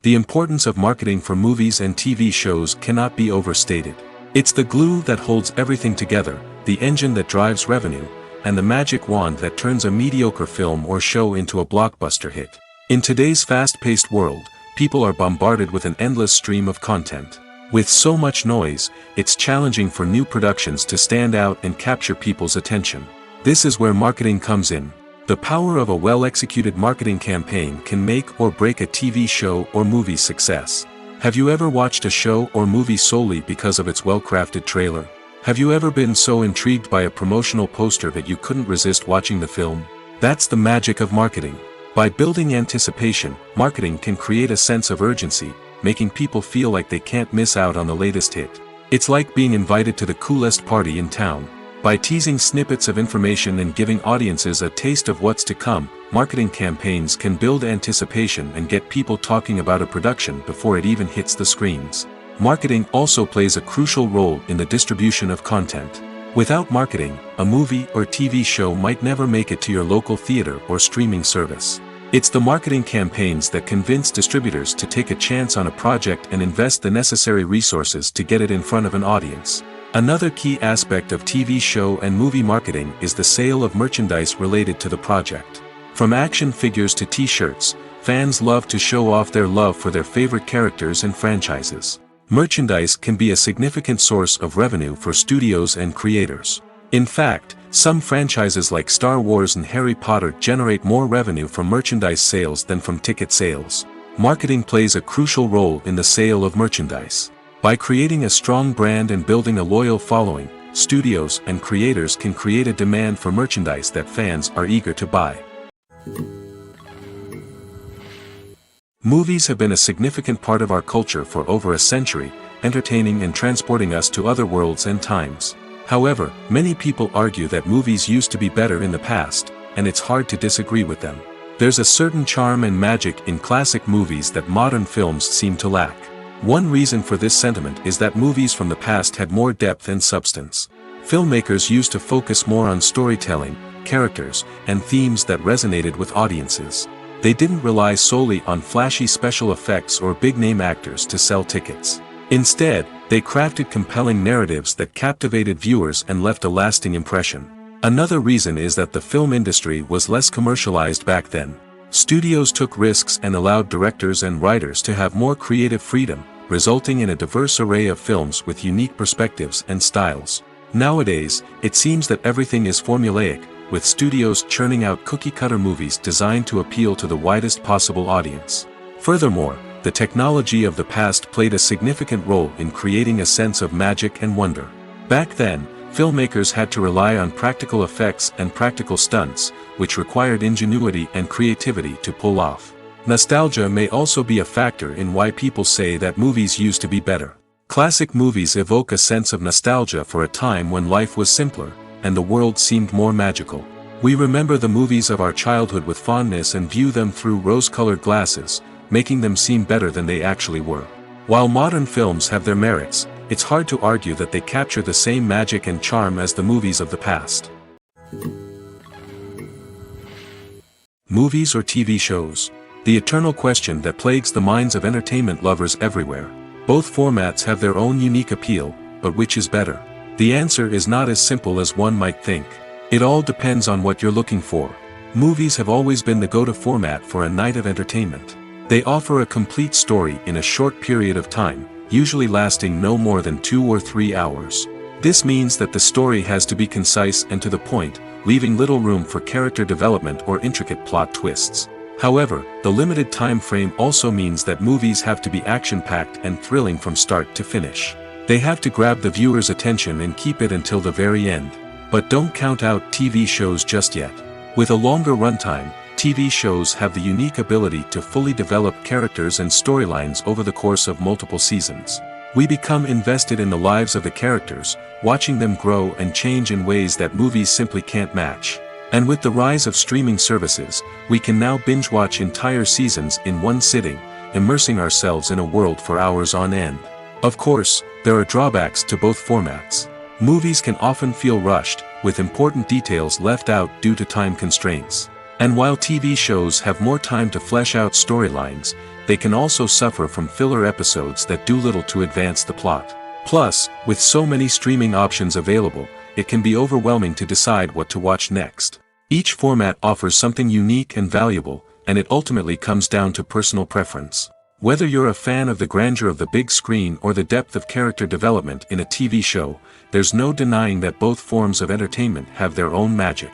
The importance of marketing for movies and TV shows cannot be overstated. It's the glue that holds everything together, the engine that drives revenue, and the magic wand that turns a mediocre film or show into a blockbuster hit. In today's fast-paced world, people are bombarded with an endless stream of content. With so much noise, it's challenging for new productions to stand out and capture people's attention. This is where marketing comes in. The power of a well-executed marketing campaign can make or break a TV show or movie's success. Have you ever watched a show or movie solely because of its well-crafted trailer? Have you ever been so intrigued by a promotional poster that you couldn't resist watching the film? That's the magic of marketing. By building anticipation, marketing can create a sense of urgency, making people feel like they can't miss out on the latest hit. It's like being invited to the coolest party in town. By teasing snippets of information and giving audiences a taste of what's to come, marketing campaigns can build anticipation and get people talking about a production before it even hits the screens. Marketing also plays a crucial role in the distribution of content. Without marketing, a movie or TV show might never make it to your local theater or streaming service. It's the marketing campaigns that convince distributors to take a chance on a project and invest the necessary resources to get it in front of an audience. Another key aspect of TV show and movie marketing is the sale of merchandise related to the project. From action figures to t-shirts, fans love to show off their love for their favorite characters and franchises. Merchandise can be a significant source of revenue for studios and creators. In fact, some franchises like Star Wars and Harry Potter generate more revenue from merchandise sales than from ticket sales. Marketing plays a crucial role in the sale of merchandise. By creating a strong brand and building a loyal following, studios and creators can create a demand for merchandise that fans are eager to buy. Movies have been a significant part of our culture for over a century, entertaining and transporting us to other worlds and times. However, many people argue that movies used to be better in the past, and it's hard to disagree with them. There's a certain charm and magic in classic movies that modern films seem to lack. One reason for this sentiment is that movies from the past had more depth and substance. Filmmakers used to focus more on storytelling, characters, and themes that resonated with audiences. They didn't rely solely on flashy special effects or big-name actors to sell tickets. Instead, they crafted compelling narratives that captivated viewers and left a lasting impression. Another reason is that the film industry was less commercialized back then. Studios took risks and allowed directors and writers to have more creative freedom, resulting in a diverse array of films with unique perspectives and styles. Nowadays, it seems that everything is formulaic, with studios churning out cookie-cutter movies designed to appeal to the widest possible audience. Furthermore, the technology of the past played a significant role in creating a sense of magic and wonder. Back then, filmmakers had to rely on practical effects and practical stunts, which required ingenuity and creativity to pull off. Nostalgia may also be a factor in why people say that movies used to be better. Classic movies evoke a sense of nostalgia for a time when life was simpler, and the world seemed more magical. We remember the movies of our childhood with fondness and view them through rose-colored glasses, making them seem better than they actually were. While modern films have their merits, it's hard to argue that they capture the same magic and charm as the movies of the past. Movies or TV shows? The eternal question that plagues the minds of entertainment lovers everywhere. Both formats have their own unique appeal, but which is better? The answer is not as simple as one might think. It all depends on what you're looking for. Movies have always been the go-to format for a night of entertainment. They offer a complete story in a short period of time, usually lasting no more than 2 or 3 hours. This means that the story has to be concise and to the point, leaving little room for character development or intricate plot twists. However, the limited time frame also means that movies have to be action-packed and thrilling from start to finish. They have to grab the viewer's attention and keep it until the very end. But don't count out TV shows just yet. With a longer runtime, TV shows have the unique ability to fully develop characters and storylines over the course of multiple seasons. We become invested in the lives of the characters, watching them grow and change in ways that movies simply can't match. And with the rise of streaming services, we can now binge-watch entire seasons in one sitting, immersing ourselves in a world for hours on end. Of course, there are drawbacks to both formats. Movies can often feel rushed, with important details left out due to time constraints. And while TV shows have more time to flesh out storylines, they can also suffer from filler episodes that do little to advance the plot. Plus, with so many streaming options available, it can be overwhelming to decide what to watch next. Each format offers something unique and valuable, and it ultimately comes down to personal preference. Whether you're a fan of the grandeur of the big screen or the depth of character development in a TV show, there's no denying that both forms of entertainment have their own magic.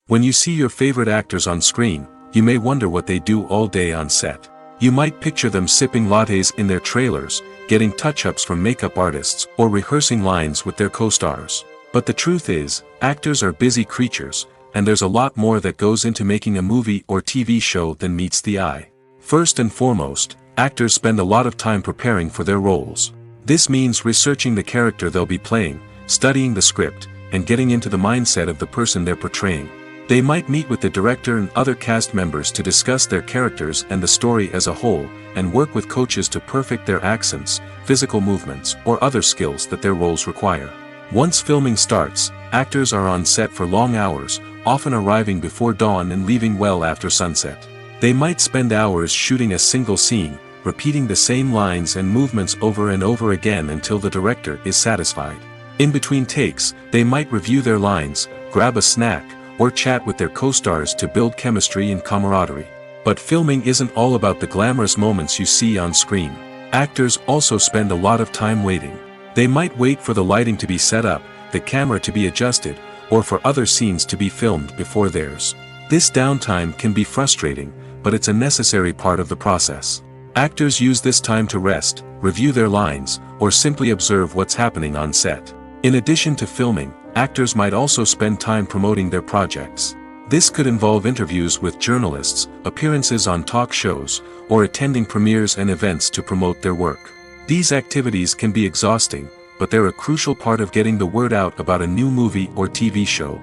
When you see your favorite actors on screen, you may wonder what they do all day on set. You might picture them sipping lattes in their trailers, getting touch-ups from makeup artists, or rehearsing lines with their co-stars. But the truth is, actors are busy creatures, and there's a lot more that goes into making a movie or TV show than meets the eye. First and foremost, actors spend a lot of time preparing for their roles. This means researching the character they'll be playing, studying the script, and getting into the mindset of the person they're portraying. They might meet with the director and other cast members to discuss their characters and the story as a whole, and work with coaches to perfect their accents, physical movements, or other skills that their roles require. Once filming starts, actors are on set for long hours, often arriving before dawn and leaving well after sunset. They might spend hours shooting a single scene, repeating the same lines and movements over and over again until the director is satisfied. In between takes, they might review their lines, grab a snack, or chat with their co-stars to build chemistry and camaraderie. But filming isn't all about the glamorous moments you see on screen. Actors also spend a lot of time waiting. They might wait for the lighting to be set up, the camera to be adjusted, or for other scenes to be filmed before theirs. This downtime can be frustrating, but it's a necessary part of the process. Actors use this time to rest, review their lines, or simply observe what's happening on set. In addition to filming, actors might also spend time promoting their projects. This could involve interviews with journalists, appearances on talk shows, or attending premieres and events to promote their work. These activities can be exhausting, but they're a crucial part of getting the word out about a new movie or TV show.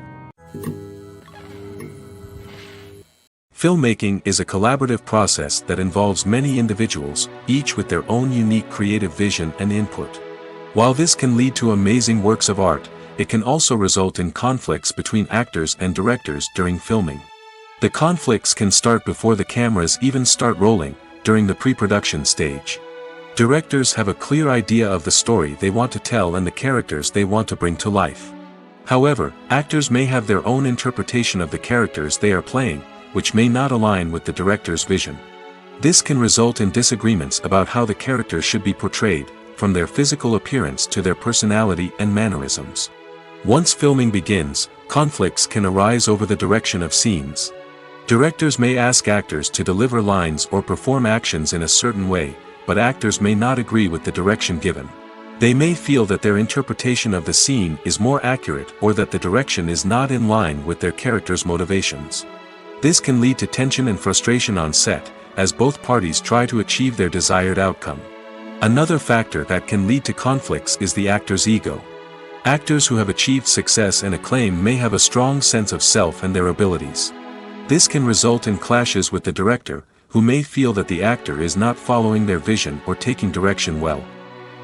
Filmmaking is a collaborative process that involves many individuals, each with their own unique creative vision and input. While this can lead to amazing works of art, it can also result in conflicts between actors and directors during filming. The conflicts can start before the cameras even start rolling, during the pre-production stage. Directors have a clear idea of the story they want to tell and the characters they want to bring to life. However, actors may have their own interpretation of the characters they are playing, which may not align with the director's vision. This can result in disagreements about how the characters should be portrayed, from their physical appearance to their personality and mannerisms. Once filming begins, conflicts can arise over the direction of scenes. Directors may ask actors to deliver lines or perform actions in a certain way, but actors may not agree with the direction given. They may feel that their interpretation of the scene is more accurate or that the direction is not in line with their character's motivations. This can lead to tension and frustration on set, as both parties try to achieve their desired outcome. Another factor that can lead to conflicts is the actor's ego. Actors who have achieved success and acclaim may have a strong sense of self and their abilities. This can result in clashes with the director, who may feel that the actor is not following their vision or taking direction well.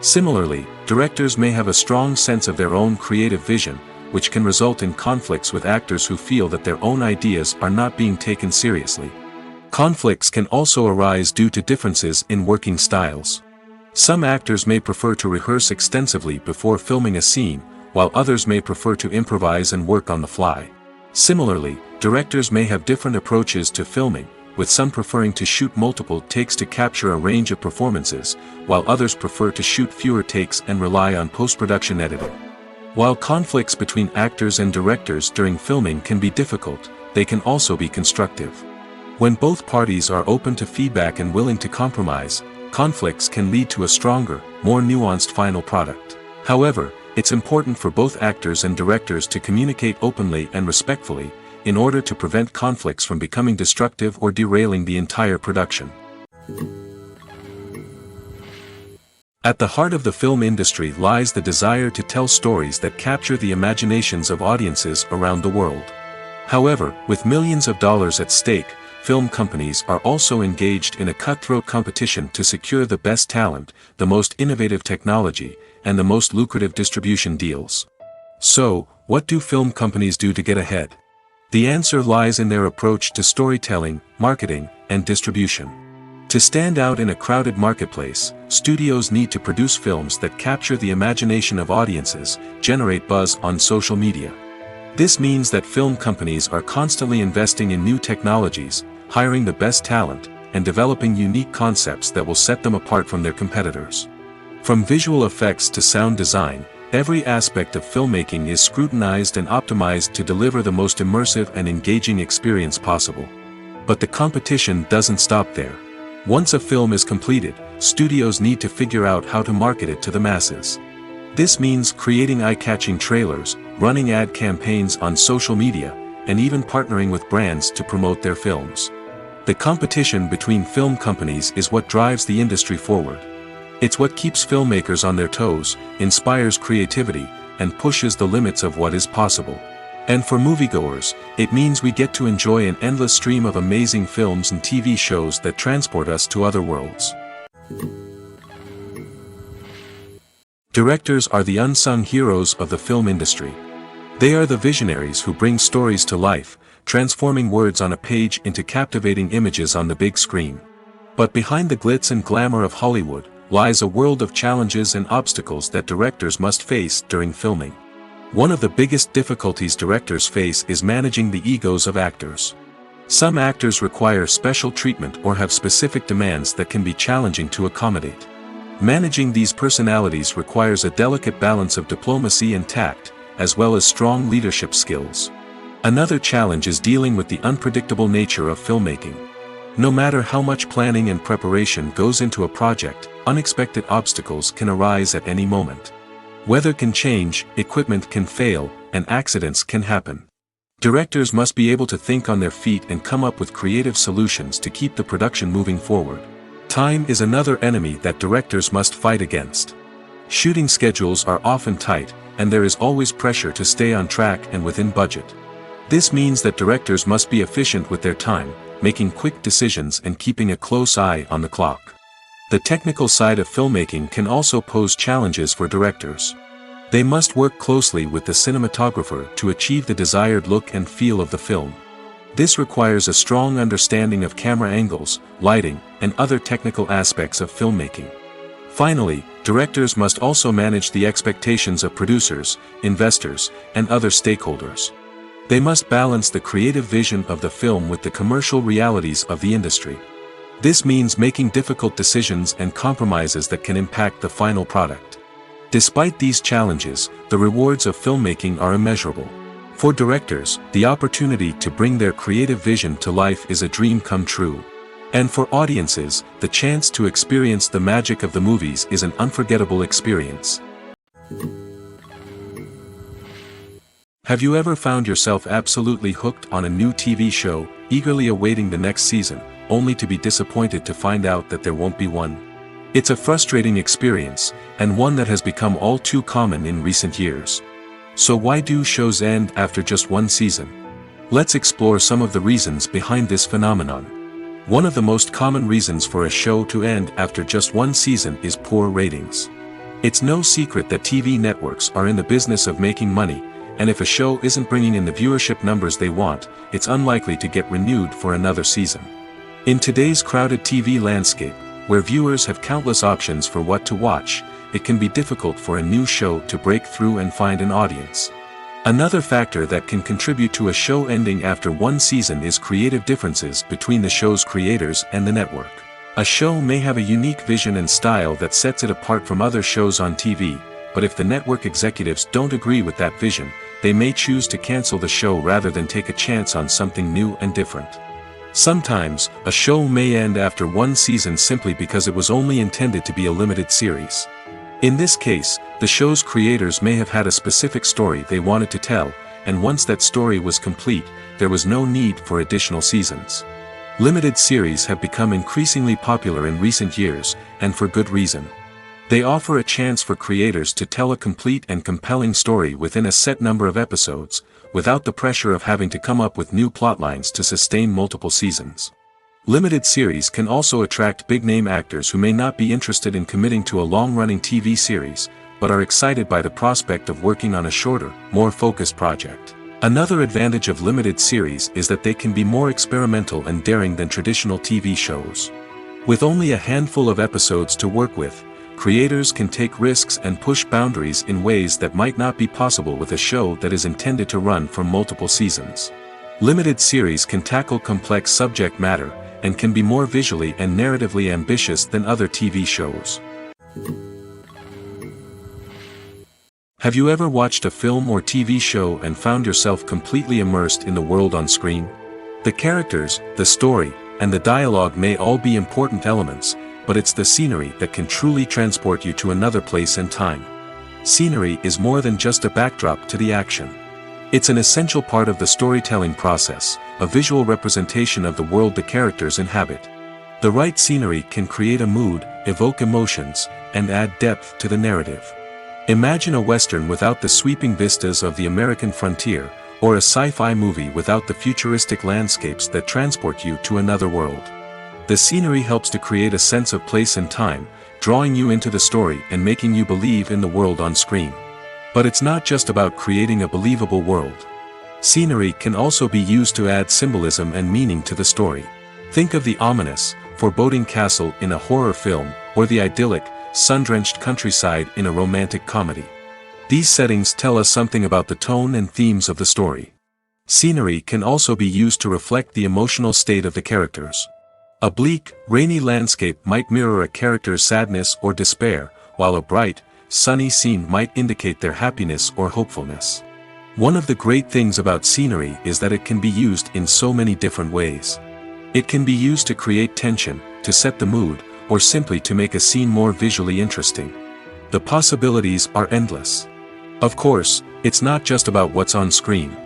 Similarly, directors may have a strong sense of their own creative vision, which can result in conflicts with actors who feel that their own ideas are not being taken seriously. Conflicts can also arise due to differences in working styles. Some actors may prefer to rehearse extensively before filming a scene, while others may prefer to improvise and work on the fly. Similarly, directors may have different approaches to filming, with some preferring to shoot multiple takes to capture a range of performances, while others prefer to shoot fewer takes and rely on post-production editing. While conflicts between actors and directors during filming can be difficult, they can also be constructive. When both parties are open to feedback and willing to compromise, conflicts can lead to a stronger, more nuanced final product. However, It's important for both actors and directors to communicate openly and respectfully, in order to prevent conflicts from becoming destructive or derailing the entire production. At the heart of the film industry lies the desire to tell stories that capture the imaginations of audiences around the world. However, with millions of dollars at stake, film companies are also engaged in a cutthroat competition to secure the best talent, the most innovative technology, and the most lucrative distribution deals. So, what do film companies do to get ahead? The answer lies in their approach to storytelling, marketing, and distribution. To stand out in a crowded marketplace, studios need to produce films that capture the imagination of audiences, generate buzz on social media. This means that film companies are constantly investing in new technologies, hiring the best talent, and developing unique concepts that will set them apart from their competitors. From visual effects to sound design, every aspect of filmmaking is scrutinized and optimized to deliver the most immersive and engaging experience possible. But the competition doesn't stop there. Once a film is completed, studios need to figure out how to market it to the masses. This means creating eye-catching trailers, running ad campaigns on social media, and even partnering with brands to promote their films. The competition between film companies is what drives the industry forward. It's what keeps filmmakers on their toes, inspires creativity, and pushes the limits of what is possible. And for moviegoers, it means we get to enjoy an endless stream of amazing films and TV shows that transport us to other worlds. Directors are the unsung heroes of the film industry. They are the visionaries who bring stories to life, transforming words on a page into captivating images on the big screen. But behind the glitz and glamour of Hollywood lies a world of challenges and obstacles that directors must face during filming. One of the biggest difficulties directors face is managing the egos of actors. Some actors require special treatment or have specific demands that can be challenging to accommodate. Managing these personalities requires a delicate balance of diplomacy and tact, as well as strong leadership skills. Another challenge is dealing with the unpredictable nature of filmmaking. No matter how much planning and preparation goes into a project, unexpected obstacles can arise at any moment. Weather can change, equipment can fail, and accidents can happen. Directors must be able to think on their feet and come up with creative solutions to keep the production moving forward. Time is another enemy that directors must fight against. Shooting schedules are often tight, and there is always pressure to stay on track and within budget. This means that directors must be efficient with their time, making quick decisions and keeping a close eye on the clock. The technical side of filmmaking can also pose challenges for directors. They must work closely with the cinematographer to achieve the desired look and feel of the film. This requires a strong understanding of camera angles, lighting, and other technical aspects of filmmaking. Finally, directors must also manage the expectations of producers, investors, and other stakeholders. They must balance the creative vision of the film with the commercial realities of the industry. This means making difficult decisions and compromises that can impact the final product. Despite these challenges, the rewards of filmmaking are immeasurable. For directors, the opportunity to bring their creative vision to life is a dream come true. And for audiences, the chance to experience the magic of the movies is an unforgettable experience. Have you ever found yourself absolutely hooked on a new TV show, eagerly awaiting the next season, only to be disappointed to find out that there won't be one? It's a frustrating experience, and one that has become all too common in recent years. So why do shows end after just one season? Let's explore some of the reasons behind this phenomenon. One of the most common reasons for a show to end after just one season is poor ratings. It's no secret that TV networks are in the business of making money, and if a show isn't bringing in the viewership numbers they want, it's unlikely to get renewed for another season. In today's crowded TV landscape, where viewers have countless options for what to watch, it can be difficult for a new show to break through and find an audience. Another factor that can contribute to a show ending after one season is creative differences between the show's creators and the network. A show may have a unique vision and style that sets it apart from other shows on TV, but if the network executives don't agree with that vision, they may choose to cancel the show rather than take a chance on something new and different. Sometimes, a show may end after one season simply because it was only intended to be a limited series. In this case, the show's creators may have had a specific story they wanted to tell, and once that story was complete, there was no need for additional seasons. Limited series have become increasingly popular in recent years, and for good reason. They offer a chance for creators to tell a complete and compelling story within a set number of episodes, without the pressure of having to come up with new plotlines to sustain multiple seasons. Limited series can also attract big-name actors who may not be interested in committing to a long-running TV series, but are excited by the prospect of working on a shorter, more focused project. Another advantage of limited series is that they can be more experimental and daring than traditional TV shows. With only a handful of episodes to work with, creators can take risks and push boundaries in ways that might not be possible with a show that is intended to run for multiple seasons. Limited series can tackle complex subject matter, and can be more visually and narratively ambitious than other TV shows. Have you ever watched a film or TV show and found yourself completely immersed in the world on screen? The characters, the story, and the dialogue may all be important elements, but it's the scenery that can truly transport you to another place and time. Scenery is more than just a backdrop to the action. It's an essential part of the storytelling process, a visual representation of the world the characters inhabit. The right scenery can create a mood, evoke emotions, and add depth to the narrative. Imagine a Western without the sweeping vistas of the American frontier, or a sci-fi movie without the futuristic landscapes that transport you to another world. The scenery helps to create a sense of place and time, drawing you into the story and making you believe in the world on screen. But it's not just about creating a believable world. Scenery can also be used to add symbolism and meaning to the story. Think of the ominous, foreboding castle in a horror film, or the idyllic, sun-drenched countryside in a romantic comedy. These settings tell us something about the tone and themes of the story. Scenery can also be used to reflect the emotional state of the characters. A bleak, rainy landscape might mirror a character's sadness or despair, while a bright, sunny scene might indicate their happiness or hopefulness. One of the great things about scenery is that it can be used in so many different ways. It can be used to create tension, to set the mood, or simply to make a scene more visually interesting. The possibilities are endless. Of course, it's not just about what's on screen.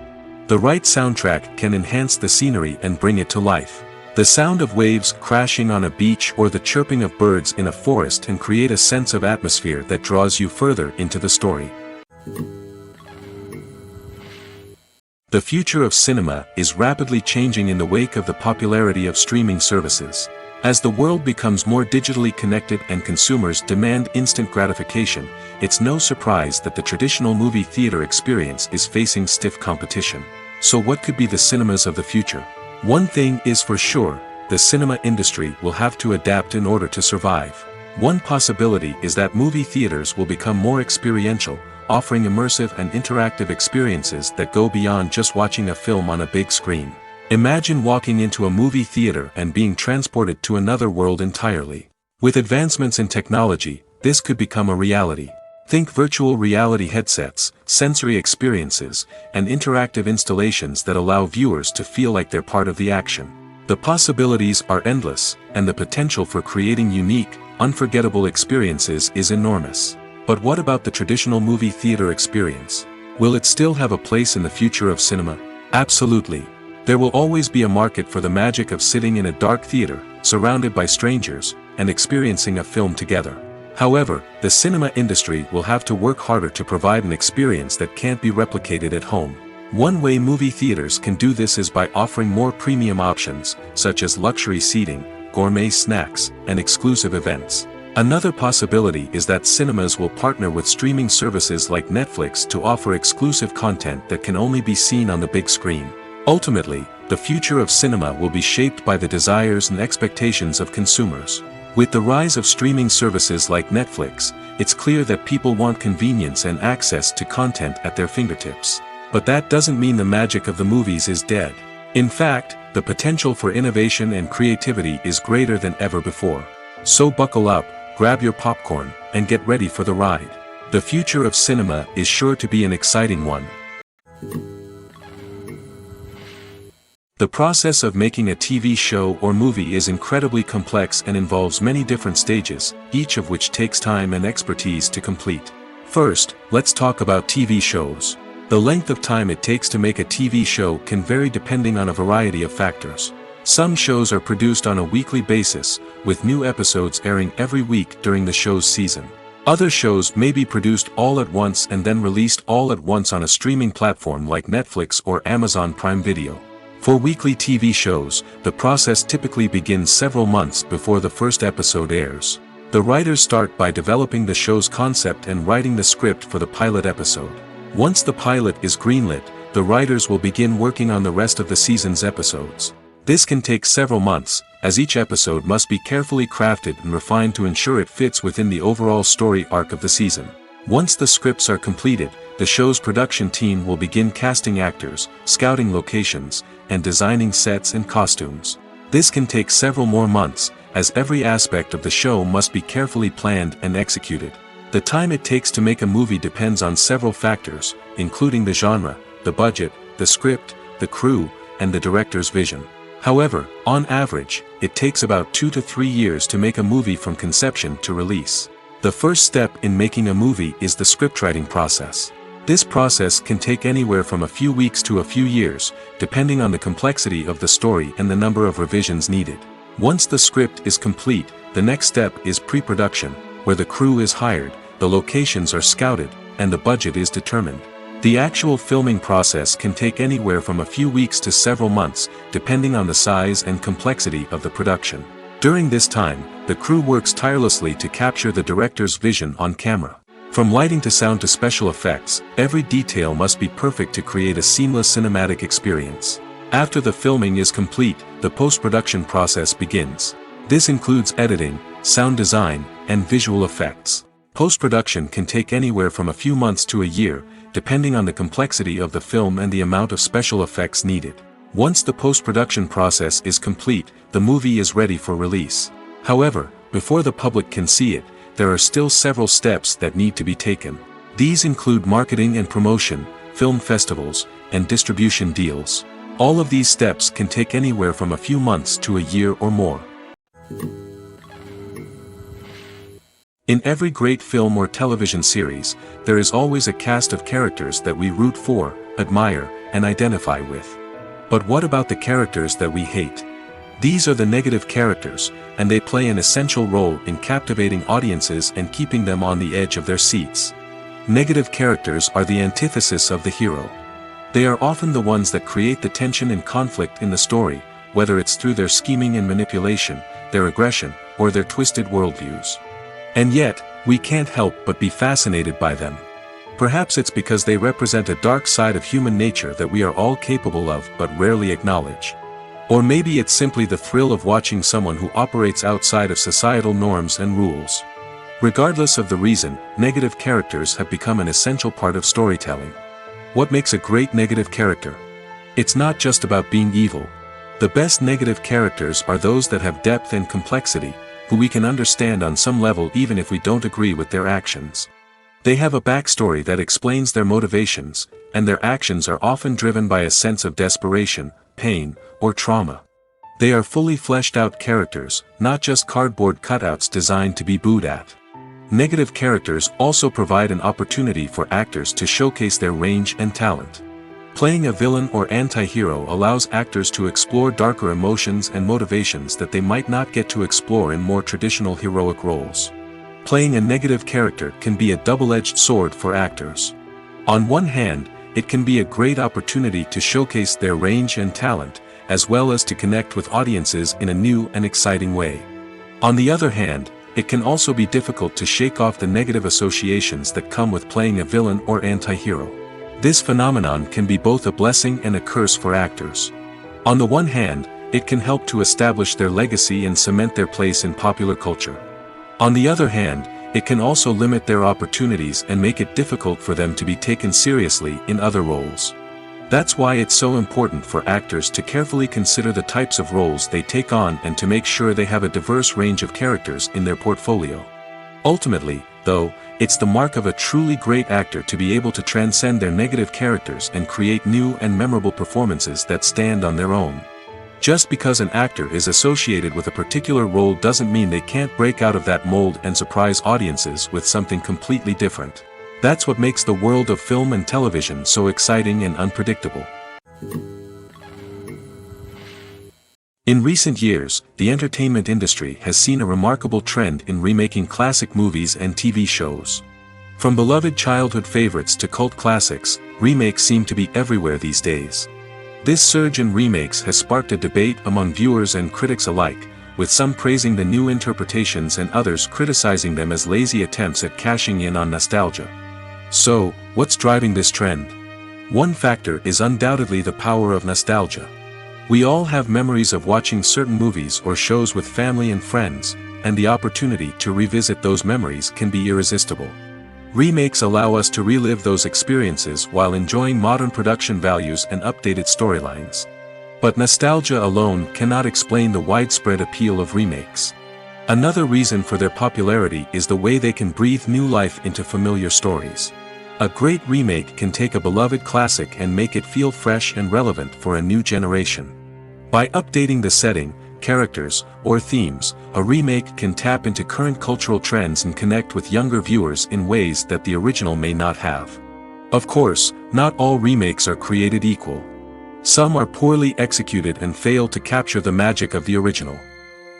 The right soundtrack can enhance the scenery and bring it to life. The sound of waves crashing on a beach or the chirping of birds in a forest can create a sense of atmosphere that draws you further into the story. The future of cinema is rapidly changing in the wake of the popularity of streaming services. As the world becomes more digitally connected and consumers demand instant gratification, it's no surprise that the traditional movie theater experience is facing stiff competition. So what could be the cinemas of the future? One thing is for sure, the cinema industry will have to adapt in order to survive. One possibility is that movie theaters will become more experiential, offering immersive and interactive experiences that go beyond just watching a film on a big screen. Imagine walking into a movie theater and being transported to another world entirely. With advancements in technology, this could become a reality. Think virtual reality headsets, sensory experiences, and interactive installations that allow viewers to feel like they're part of the action. The possibilities are endless, and the potential for creating unique, unforgettable experiences is enormous. But what about the traditional movie theater experience? Will it still have a place in the future of cinema? Absolutely. There will always be a market for the magic of sitting in a dark theater, surrounded by strangers, and experiencing a film together. However, the cinema industry will have to work harder to provide an experience that can't be replicated at home. One way movie theaters can do this is by offering more premium options, such as luxury seating, gourmet snacks, and exclusive events. Another possibility is that cinemas will partner with streaming services like Netflix to offer exclusive content that can only be seen on the big screen. Ultimately, the future of cinema will be shaped by the desires and expectations of consumers. With the rise of streaming services like Netflix, it's clear that people want convenience and access to content at their fingertips. But that doesn't mean the magic of the movies is dead. In fact, the potential for innovation and creativity is greater than ever before. So buckle up, grab your popcorn, and get ready for the ride. The future of cinema is sure to be an exciting one. The process of making a TV show or movie is incredibly complex and involves many different stages, each of which takes time and expertise to complete. First, let's talk about TV shows. The length of time it takes to make a TV show can vary depending on a variety of factors. Some shows are produced on a weekly basis, with new episodes airing every week during the show's season. Other shows may be produced all at once and then released all at once on a streaming platform like Netflix or Amazon Prime Video. For weekly TV shows, the process typically begins several months before the first episode airs. The writers start by developing the show's concept and writing the script for the pilot episode. Once the pilot is greenlit, the writers will begin working on the rest of the season's episodes. This can take several months, as each episode must be carefully crafted and refined to ensure it fits within the overall story arc of the season. Once the scripts are completed, the show's production team will begin casting actors, scouting locations, and designing sets and costumes. This can take several more months, as every aspect of the show must be carefully planned and executed. The time it takes to make a movie depends on several factors, including the genre, the budget, the script, the crew, and the director's vision. However, on average, it takes about 2 to 3 years to make a movie from conception to release. The first step in making a movie is the scriptwriting process. This process can take anywhere from a few weeks to a few years, depending on the complexity of the story and the number of revisions needed. Once the script is complete, the next step is pre-production, where the crew is hired, the locations are scouted, and the budget is determined. The actual filming process can take anywhere from a few weeks to several months, depending on the size and complexity of the production. During this time, the crew works tirelessly to capture the director's vision on camera. From lighting to sound to special effects, every detail must be perfect to create a seamless cinematic experience. After the filming is complete, the post-production process begins. This includes editing, sound design, and visual effects. Post-production can take anywhere from a few months to a year, depending on the complexity of the film and the amount of special effects needed. Once the post-production process is complete, the movie is ready for release. However, before the public can see it, there are still several steps that need to be taken. These include marketing and promotion, film festivals, and distribution deals. All of these steps can take anywhere from a few months to a year or more. In every great film or television series, there is always a cast of characters that we root for, admire, and identify with. But what about the characters that we hate? These are the negative characters, and they play an essential role in captivating audiences and keeping them on the edge of their seats. Negative characters are the antithesis of the hero. They are often the ones that create the tension and conflict in the story, whether it's through their scheming and manipulation, their aggression, or their twisted worldviews. And yet, we can't help but be fascinated by them. Perhaps it's because they represent a dark side of human nature that we are all capable of but rarely acknowledge. Or maybe it's simply the thrill of watching someone who operates outside of societal norms and rules. Regardless of the reason, negative characters have become an essential part of storytelling. What makes a great negative character? It's not just about being evil. The best negative characters are those that have depth and complexity, who we can understand on some level even if we don't agree with their actions. They have a backstory that explains their motivations, and their actions are often driven by a sense of desperation, pain, or trauma. They are fully fleshed out characters, not just cardboard cutouts designed to be booed at. Negative characters also provide an opportunity for actors to showcase their range and talent. Playing a villain or anti-hero allows actors to explore darker emotions and motivations that they might not get to explore in more traditional heroic roles. Playing a negative character can be a double-edged sword for actors. On one hand, it can be a great opportunity to showcase their range and talent, as well as to connect with audiences in a new and exciting way. On the other hand, it can also be difficult to shake off the negative associations that come with playing a villain or anti-hero. This phenomenon can be both a blessing and a curse for actors. On the one hand, it can help to establish their legacy and cement their place in popular culture. On the other hand, it can also limit their opportunities and make it difficult for them to be taken seriously in other roles. That's why it's so important for actors to carefully consider the types of roles they take on and to make sure they have a diverse range of characters in their portfolio. Ultimately, Though, it's the mark of a truly great actor to be able to transcend their negative characters and create new and memorable performances that stand on their own. Just because an actor is associated with a particular role doesn't mean they can't break out of that mold and surprise audiences with something completely different. That's what makes the world of film and television so exciting and unpredictable. In recent years, the entertainment industry has seen a remarkable trend in remaking classic movies and TV shows. From beloved childhood favorites to cult classics, remakes seem to be everywhere these days. This surge in remakes has sparked a debate among viewers and critics alike, with some praising the new interpretations and others criticizing them as lazy attempts at cashing in on nostalgia. So, what's driving this trend? One factor is undoubtedly the power of nostalgia. We all have memories of watching certain movies or shows with family and friends, and the opportunity to revisit those memories can be irresistible. Remakes allow us to relive those experiences while enjoying modern production values and updated storylines. But nostalgia alone cannot explain the widespread appeal of remakes. Another reason for their popularity is the way they can breathe new life into familiar stories. A great remake can take a beloved classic and make it feel fresh and relevant for a new generation. By updating the setting, characters, or themes, a remake can tap into current cultural trends and connect with younger viewers in ways that the original may not have. Of course, not all remakes are created equal. Some are poorly executed and fail to capture the magic of the original.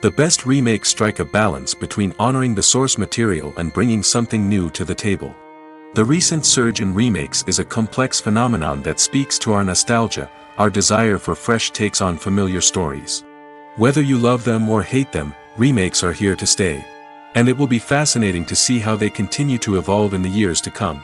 The best remakes strike a balance between honoring the source material and bringing something new to the table. The recent surge in remakes is a complex phenomenon that speaks to our nostalgia, our desire for fresh takes on familiar stories. Whether you love them or hate them, remakes are here to stay. And it will be fascinating to see how they continue to evolve in the years to come.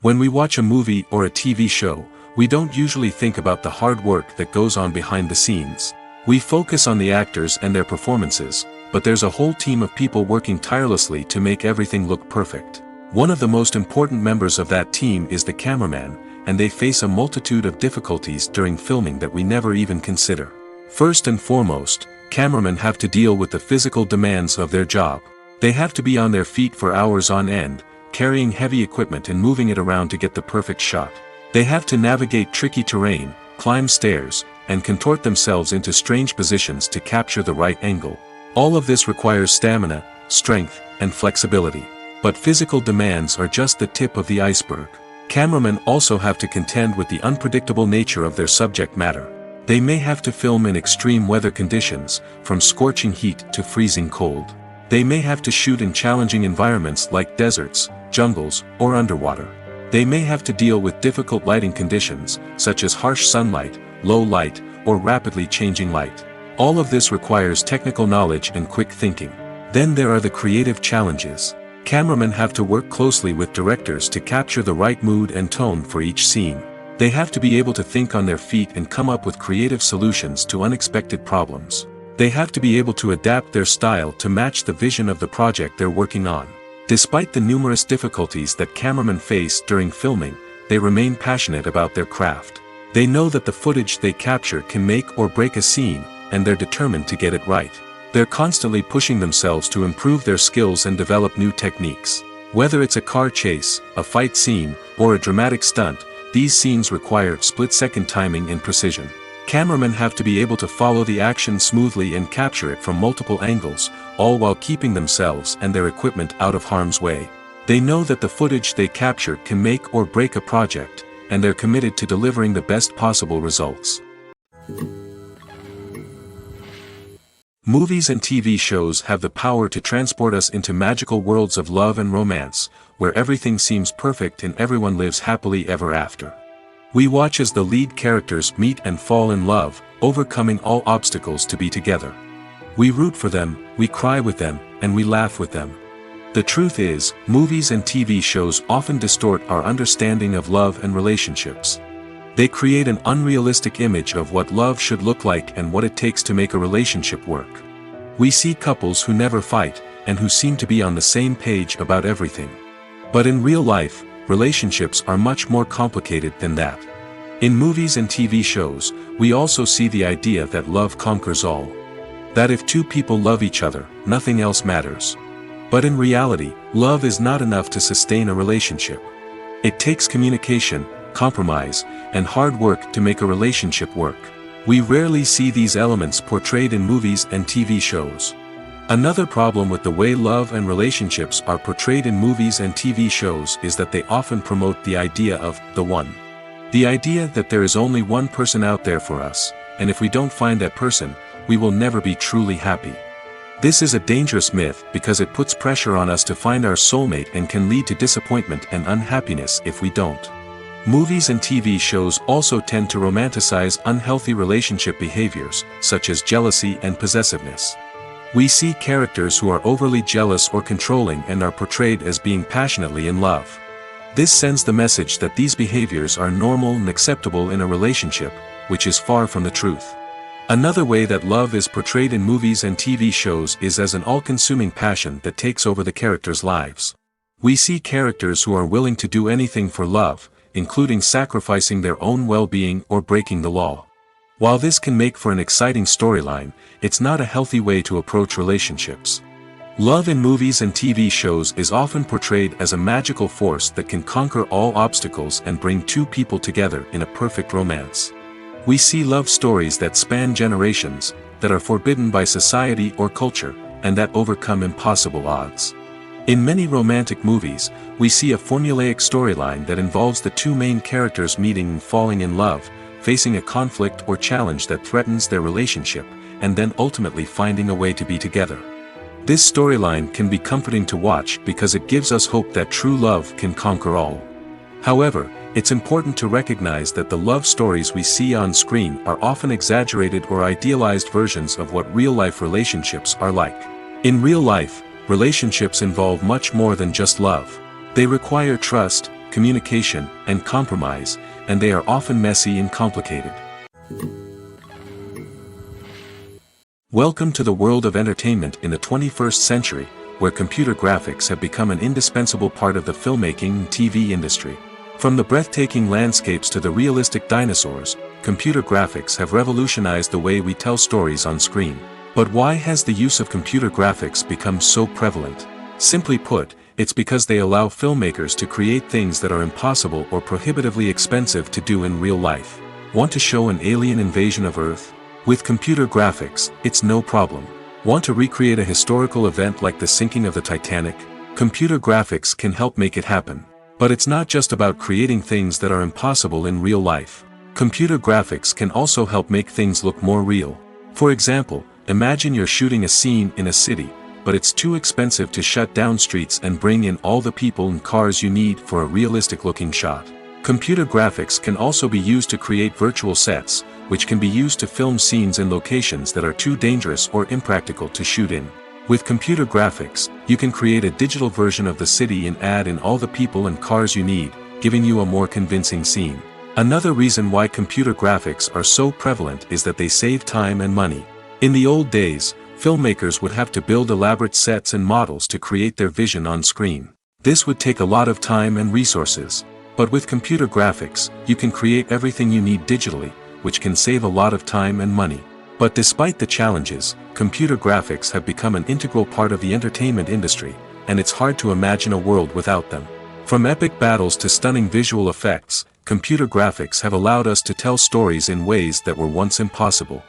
When we watch a movie or a TV show, we don't usually think about the hard work that goes on behind the scenes. We focus on the actors and their performances, but there's a whole team of people working tirelessly to make everything look perfect. One of the most important members of that team is the cameraman, and they face a multitude of difficulties during filming that we never even consider. First and foremost, cameramen have to deal with the physical demands of their job. They have to be on their feet for hours on end, carrying heavy equipment and moving it around to get the perfect shot. They have to navigate tricky terrain, climb stairs, and contort themselves into strange positions to capture the right angle. All of this requires stamina, strength, and flexibility. But physical demands are just the tip of the iceberg. Cameramen also have to contend with the unpredictable nature of their subject matter. They may have to film in extreme weather conditions, from scorching heat to freezing cold. They may have to shoot in challenging environments like deserts, jungles, or underwater. They may have to deal with difficult lighting conditions, such as harsh sunlight, low light, or rapidly changing light. All of this requires technical knowledge and quick thinking. Then there are the creative challenges. Cameramen have to work closely with directors to capture the right mood and tone for each scene. They have to be able to think on their feet and come up with creative solutions to unexpected problems. They have to be able to adapt their style to match the vision of the project they're working on. Despite the numerous difficulties that cameramen face during filming, they remain passionate about their craft. They know that the footage they capture can make or break a scene, and they're determined to get it right. They're constantly pushing themselves to improve their skills and develop new techniques. Whether it's a car chase, a fight scene, or a dramatic stunt, these scenes require split-second timing and precision. Cameramen have to be able to follow the action smoothly and capture it from multiple angles, all while keeping themselves and their equipment out of harm's way. They know that the footage they capture can make or break a project, and they're committed to delivering the best possible results. Movies and TV shows have the power to transport us into magical worlds of love and romance, where everything seems perfect and everyone lives happily ever after. We watch as the lead characters meet and fall in love, overcoming all obstacles to be together. We root for them, we cry with them, and we laugh with them. The truth is, movies and TV shows often distort our understanding of love and relationships. They create an unrealistic image of what love should look like and what it takes to make a relationship work. We see couples who never fight, and who seem to be on the same page about everything. But in real life, relationships are much more complicated than that. In movies and TV shows, we also see the idea that love conquers all. That if two people love each other, nothing else matters. But in reality, love is not enough to sustain a relationship. It takes communication, compromise, and hard work to make a relationship work. We rarely see these elements portrayed in movies and TV shows. Another problem with the way love and relationships are portrayed in movies and TV shows is that they often promote the idea of the one. The idea that there is only one person out there for us, and if we don't find that person, we will never be truly happy. This is a dangerous myth because it puts pressure on us to find our soulmate and can lead to disappointment and unhappiness if we don't. Movies and TV shows also tend to romanticize unhealthy relationship behaviors, such as jealousy and possessiveness. We see characters who are overly jealous or controlling and are portrayed as being passionately in love. This sends the message that these behaviors are normal and acceptable in a relationship, which is far from the truth. Another way that love is portrayed in movies and TV shows is as an all-consuming passion that takes over the characters' lives. We see characters who are willing to do anything for love, including sacrificing their own well-being or breaking the law. While this can make for an exciting storyline, it's not a healthy way to approach relationships. Love in movies and TV shows is often portrayed as a magical force that can conquer all obstacles and bring two people together in a perfect romance. We see love stories that span generations, that are forbidden by society or culture, and that overcome impossible odds. In many romantic movies, we see a formulaic storyline that involves the two main characters meeting and falling in love, facing a conflict or challenge that threatens their relationship, and then ultimately finding a way to be together. This storyline can be comforting to watch because it gives us hope that true love can conquer all. However, it's important to recognize that the love stories we see on screen are often exaggerated or idealized versions of what real-life relationships are like. In real life, relationships involve much more than just love. They require trust, communication, and compromise, and they are often messy and complicated. Welcome to the world of entertainment in the 21st century, where computer graphics have become an indispensable part of the filmmaking and TV industry. From the breathtaking landscapes to the realistic dinosaurs, computer graphics have revolutionized the way we tell stories on screen. But why has the use of computer graphics become so prevalent? Simply put, it's because they allow filmmakers to create things that are impossible or prohibitively expensive to do in real life. Want to show an alien invasion of Earth? With computer graphics, it's no problem. Want to recreate a historical event like the sinking of the Titanic? Computer graphics can help make it happen. But it's not just about creating things that are impossible in real life. Computer graphics can also help make things look more real. For example, imagine you're shooting a scene in a city, but it's too expensive to shut down streets and bring in all the people and cars you need for a realistic-looking shot. Computer graphics can also be used to create virtual sets, which can be used to film scenes in locations that are too dangerous or impractical to shoot in. With computer graphics, you can create a digital version of the city and add in all the people and cars you need, giving you a more convincing scene. Another reason why computer graphics are so prevalent is that they save time and money. In the old days, filmmakers would have to build elaborate sets and models to create their vision on screen. This would take a lot of time and resources. But with computer graphics, you can create everything you need digitally, which can save a lot of time and money. But despite the challenges, computer graphics have become an integral part of the entertainment industry, and it's hard to imagine a world without them. From epic battles to stunning visual effects, computer graphics have allowed us to tell stories in ways that were once impossible.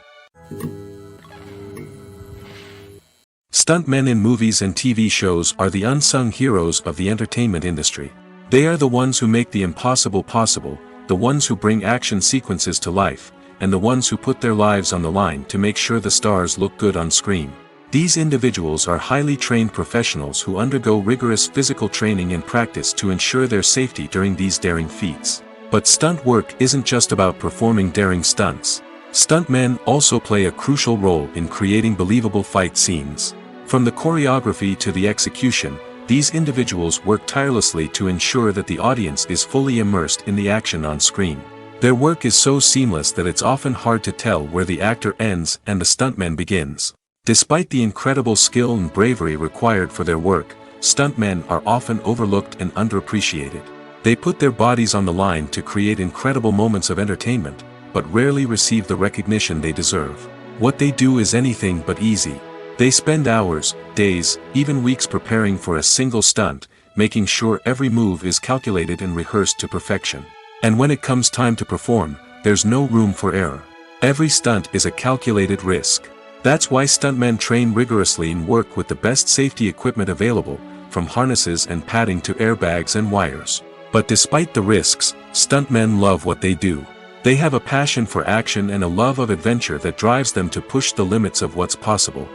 Stuntmen in movies and TV shows are the unsung heroes of the entertainment industry. They are the ones who make the impossible possible, the ones who bring action sequences to life, and the ones who put their lives on the line to make sure the stars look good on screen. These individuals are highly trained professionals who undergo rigorous physical training and practice to ensure their safety during these daring feats. But stunt work isn't just about performing daring stunts. Stuntmen also play a crucial role in creating believable fight scenes. From the choreography to the execution, these individuals work tirelessly to ensure that the audience is fully immersed in the action on screen. Their work is so seamless that it's often hard to tell where the actor ends and the stuntman begins. Despite the incredible skill and bravery required for their work, stuntmen are often overlooked and underappreciated. They put their bodies on the line to create incredible moments of entertainment, but rarely receive the recognition they deserve. What they do is anything but easy. They spend hours, days, even weeks preparing for a single stunt, making sure every move is calculated and rehearsed to perfection. And when it comes time to perform, there's no room for error. Every stunt is a calculated risk. That's why stuntmen train rigorously and work with the best safety equipment available, from harnesses and padding to airbags and wires. But despite the risks, stuntmen love what they do. They have a passion for action and a love of adventure that drives them to push the limits of what's possible.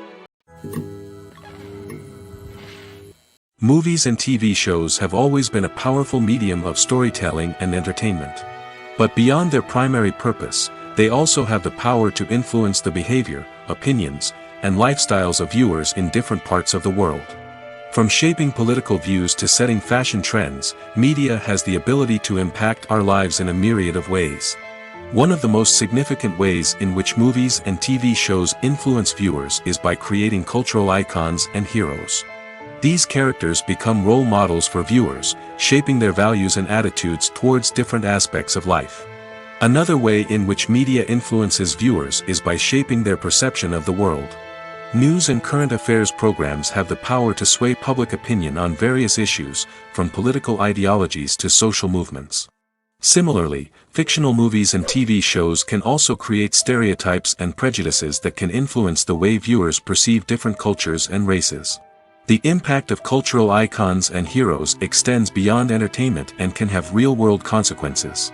Movies and TV shows have always been a powerful medium of storytelling and entertainment. But beyond their primary purpose, they also have the power to influence the behavior, opinions, and lifestyles of viewers in different parts of the world. From shaping political views to setting fashion trends, media has the ability to impact our lives in a myriad of ways. One of the most significant ways in which movies and TV shows influence viewers is by creating cultural icons and heroes. These characters become role models for viewers, shaping their values and attitudes towards different aspects of life. Another way in which media influences viewers is by shaping their perception of the world. News and current affairs programs have the power to sway public opinion on various issues, from political ideologies to social movements. Similarly, fictional movies and TV shows can also create stereotypes and prejudices that can influence the way viewers perceive different cultures and races. The impact of cultural icons and heroes extends beyond entertainment and can have real-world consequences.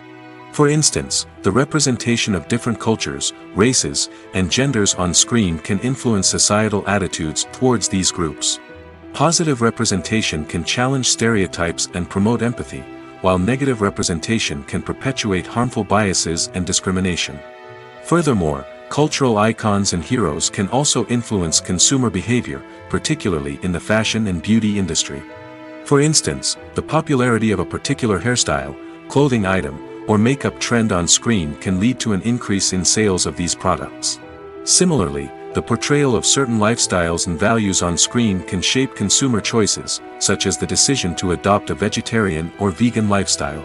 For instance, the representation of different cultures, races, and genders on screen can influence societal attitudes towards these groups. Positive representation can challenge stereotypes and promote empathy, while negative representation can perpetuate harmful biases and discrimination. Furthermore, cultural icons and heroes can also influence consumer behavior, particularly in the fashion and beauty industry. For instance, the popularity of a particular hairstyle, clothing item, or makeup trend on screen can lead to an increase in sales of these products. Similarly, the portrayal of certain lifestyles and values on screen can shape consumer choices, such as the decision to adopt a vegetarian or vegan lifestyle.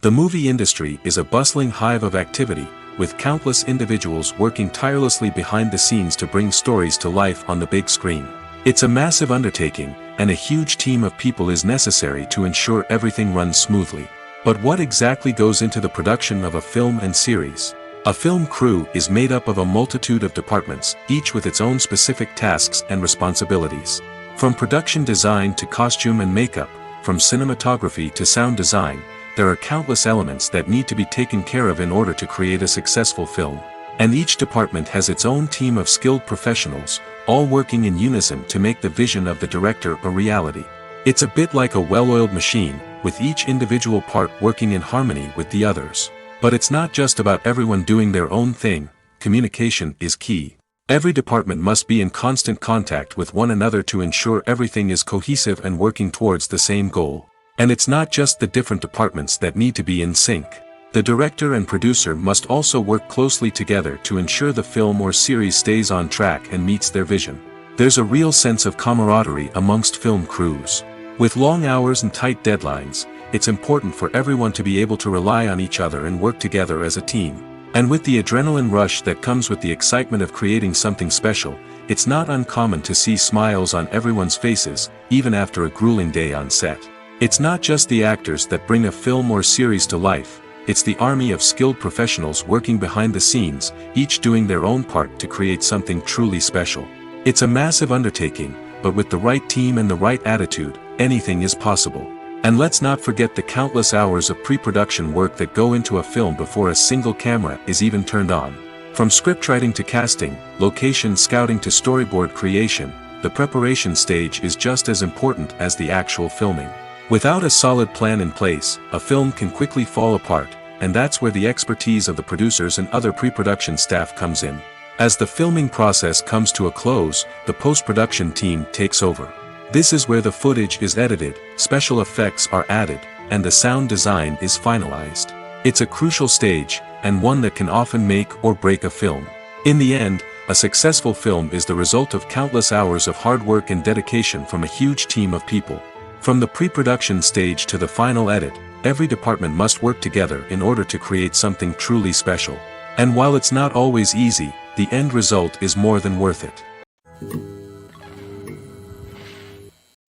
The movie industry is a bustling hive of activity, with countless individuals working tirelessly behind the scenes to bring stories to life on the big screen. It's a massive undertaking, and a huge team of people is necessary to ensure everything runs smoothly. But what exactly goes into the production of a film and series? A film crew is made up of a multitude of departments, each with its own specific tasks and responsibilities. From production design to costume and makeup, from cinematography to sound design, there are countless elements that need to be taken care of in order to create a successful film. And each department has its own team of skilled professionals, all working in unison to make the vision of the director a reality. It's a bit like a well-oiled machine, with each individual part working in harmony with the others. But it's not just about everyone doing their own thing. Communication is key. Every department must be in constant contact with one another to ensure everything is cohesive and working towards the same goal. And it's not just the different departments that need to be in sync. The director and producer must also work closely together to ensure the film or series stays on track and meets their vision. There's a real sense of camaraderie amongst film crews. With long hours and tight deadlines, it's important for everyone to be able to rely on each other and work together as a team. And with the adrenaline rush that comes with the excitement of creating something special, it's not uncommon to see smiles on everyone's faces, even after a grueling day on set. It's not just the actors that bring a film or series to life, it's the army of skilled professionals working behind the scenes, each doing their own part to create something truly special. It's a massive undertaking, but with the right team and the right attitude, anything is possible. And let's not forget the countless hours of pre-production work that go into a film before a single camera is even turned on. From scriptwriting to casting, location scouting to storyboard creation, the preparation stage is just as important as the actual filming. Without a solid plan in place, a film can quickly fall apart, and that's where the expertise of the producers and other pre-production staff comes in. As the filming process comes to a close, the post-production team takes over. This is where the footage is edited, special effects are added, and the sound design is finalized. It's a crucial stage, and one that can often make or break a film. In the end, a successful film is the result of countless hours of hard work and dedication from a huge team of people. From the pre-production stage to the final edit, every department must work together in order to create something truly special. And while it's not always easy, the end result is more than worth it.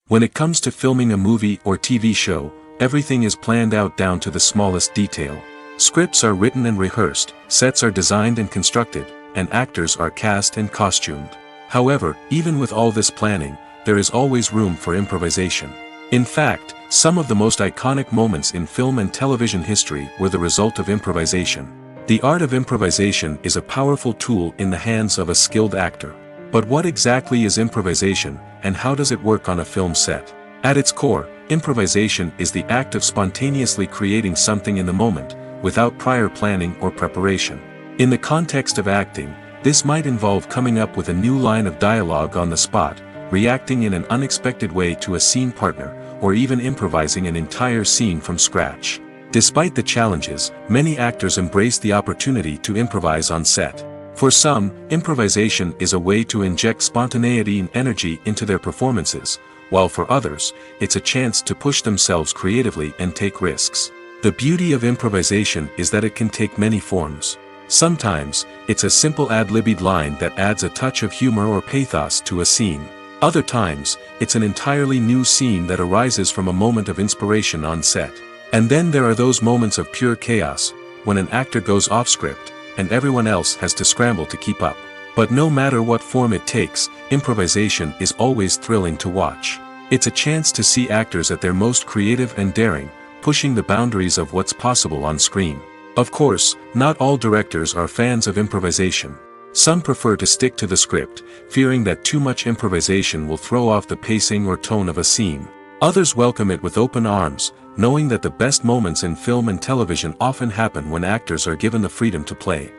When it comes to filming a movie or TV show, everything is planned out down to the smallest detail. Scripts are written and rehearsed, sets are designed and constructed, and actors are cast and costumed. However, even with all this planning, there is always room for improvisation. In fact, some of the most iconic moments in film and television history were the result of improvisation. The art of improvisation is a powerful tool in the hands of a skilled actor. But what exactly is improvisation, and how does it work on a film set? At its core, improvisation is the act of spontaneously creating something in the moment, without prior planning or preparation. In the context of acting, this might involve coming up with a new line of dialogue on the spot, reacting in an unexpected way to a scene partner, or even improvising an entire scene from scratch. Despite the challenges, many actors embrace the opportunity to improvise on set. For some, improvisation is a way to inject spontaneity and energy into their performances, while for others, it's a chance to push themselves creatively and take risks. The beauty of improvisation is that it can take many forms. Sometimes, it's a simple ad-libbed line that adds a touch of humor or pathos to a scene. Other times, it's an entirely new scene that arises from a moment of inspiration on set. And then there are those moments of pure chaos, when an actor goes off script, and everyone else has to scramble to keep up. But no matter what form it takes, improvisation is always thrilling to watch. It's a chance to see actors at their most creative and daring, pushing the boundaries of what's possible on screen. Of course, not all directors are fans of improvisation. Some prefer to stick to the script, fearing that too much improvisation will throw off the pacing or tone of a scene. Others welcome it with open arms, knowing that the best moments in film and television often happen when actors are given the freedom to play.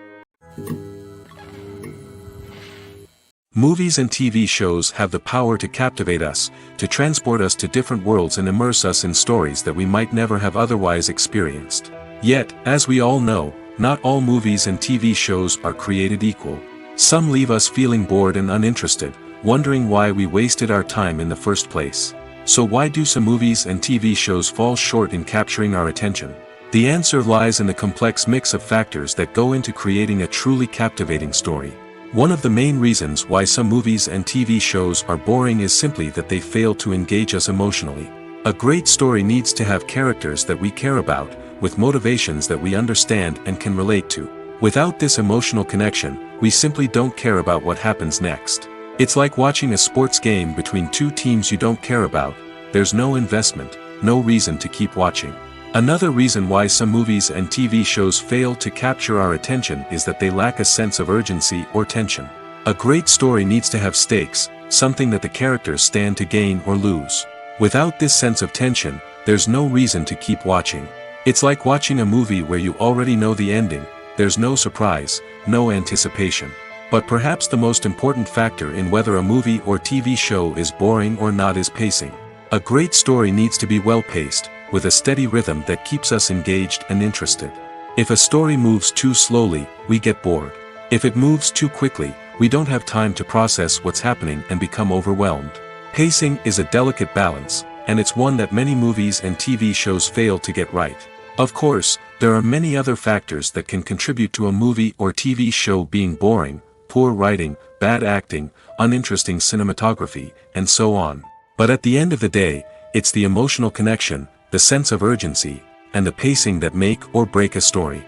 Movies and TV shows have the power to captivate us, to transport us to different worlds and immerse us in stories that we might never have otherwise experienced. Yet, as we all know, not all movies and TV shows are created equal. Some leave us feeling bored and uninterested, wondering why we wasted our time in the first place. So why do some movies and TV shows fall short in capturing our attention? The answer lies in the complex mix of factors that go into creating a truly captivating story. One of the main reasons why some movies and TV shows are boring is simply that they fail to engage us emotionally. A great story needs to have characters that we care about, with motivations that we understand and can relate to. Without this emotional connection, we simply don't care about what happens next. It's like watching a sports game between two teams you don't care about. There's no investment, no reason to keep watching. Another reason why some movies and TV shows fail to capture our attention is that they lack a sense of urgency or tension. A great story needs to have stakes, something that the characters stand to gain or lose. Without this sense of tension, there's no reason to keep watching. It's like watching a movie where you already know the ending. There's no surprise, no anticipation. But perhaps the most important factor in whether a movie or TV show is boring or not is pacing. A great story needs to be well-paced, with a steady rhythm that keeps us engaged and interested. If a story moves too slowly, we get bored. If it moves too quickly, we don't have time to process what's happening and become overwhelmed. Pacing is a delicate balance, and it's one that many movies and TV shows fail to get right. Of course, there are many other factors that can contribute to a movie or TV show being boring: poor writing, bad acting, uninteresting cinematography, and so on. But at the end of the day, it's the emotional connection, the sense of urgency, and the pacing that make or break a story.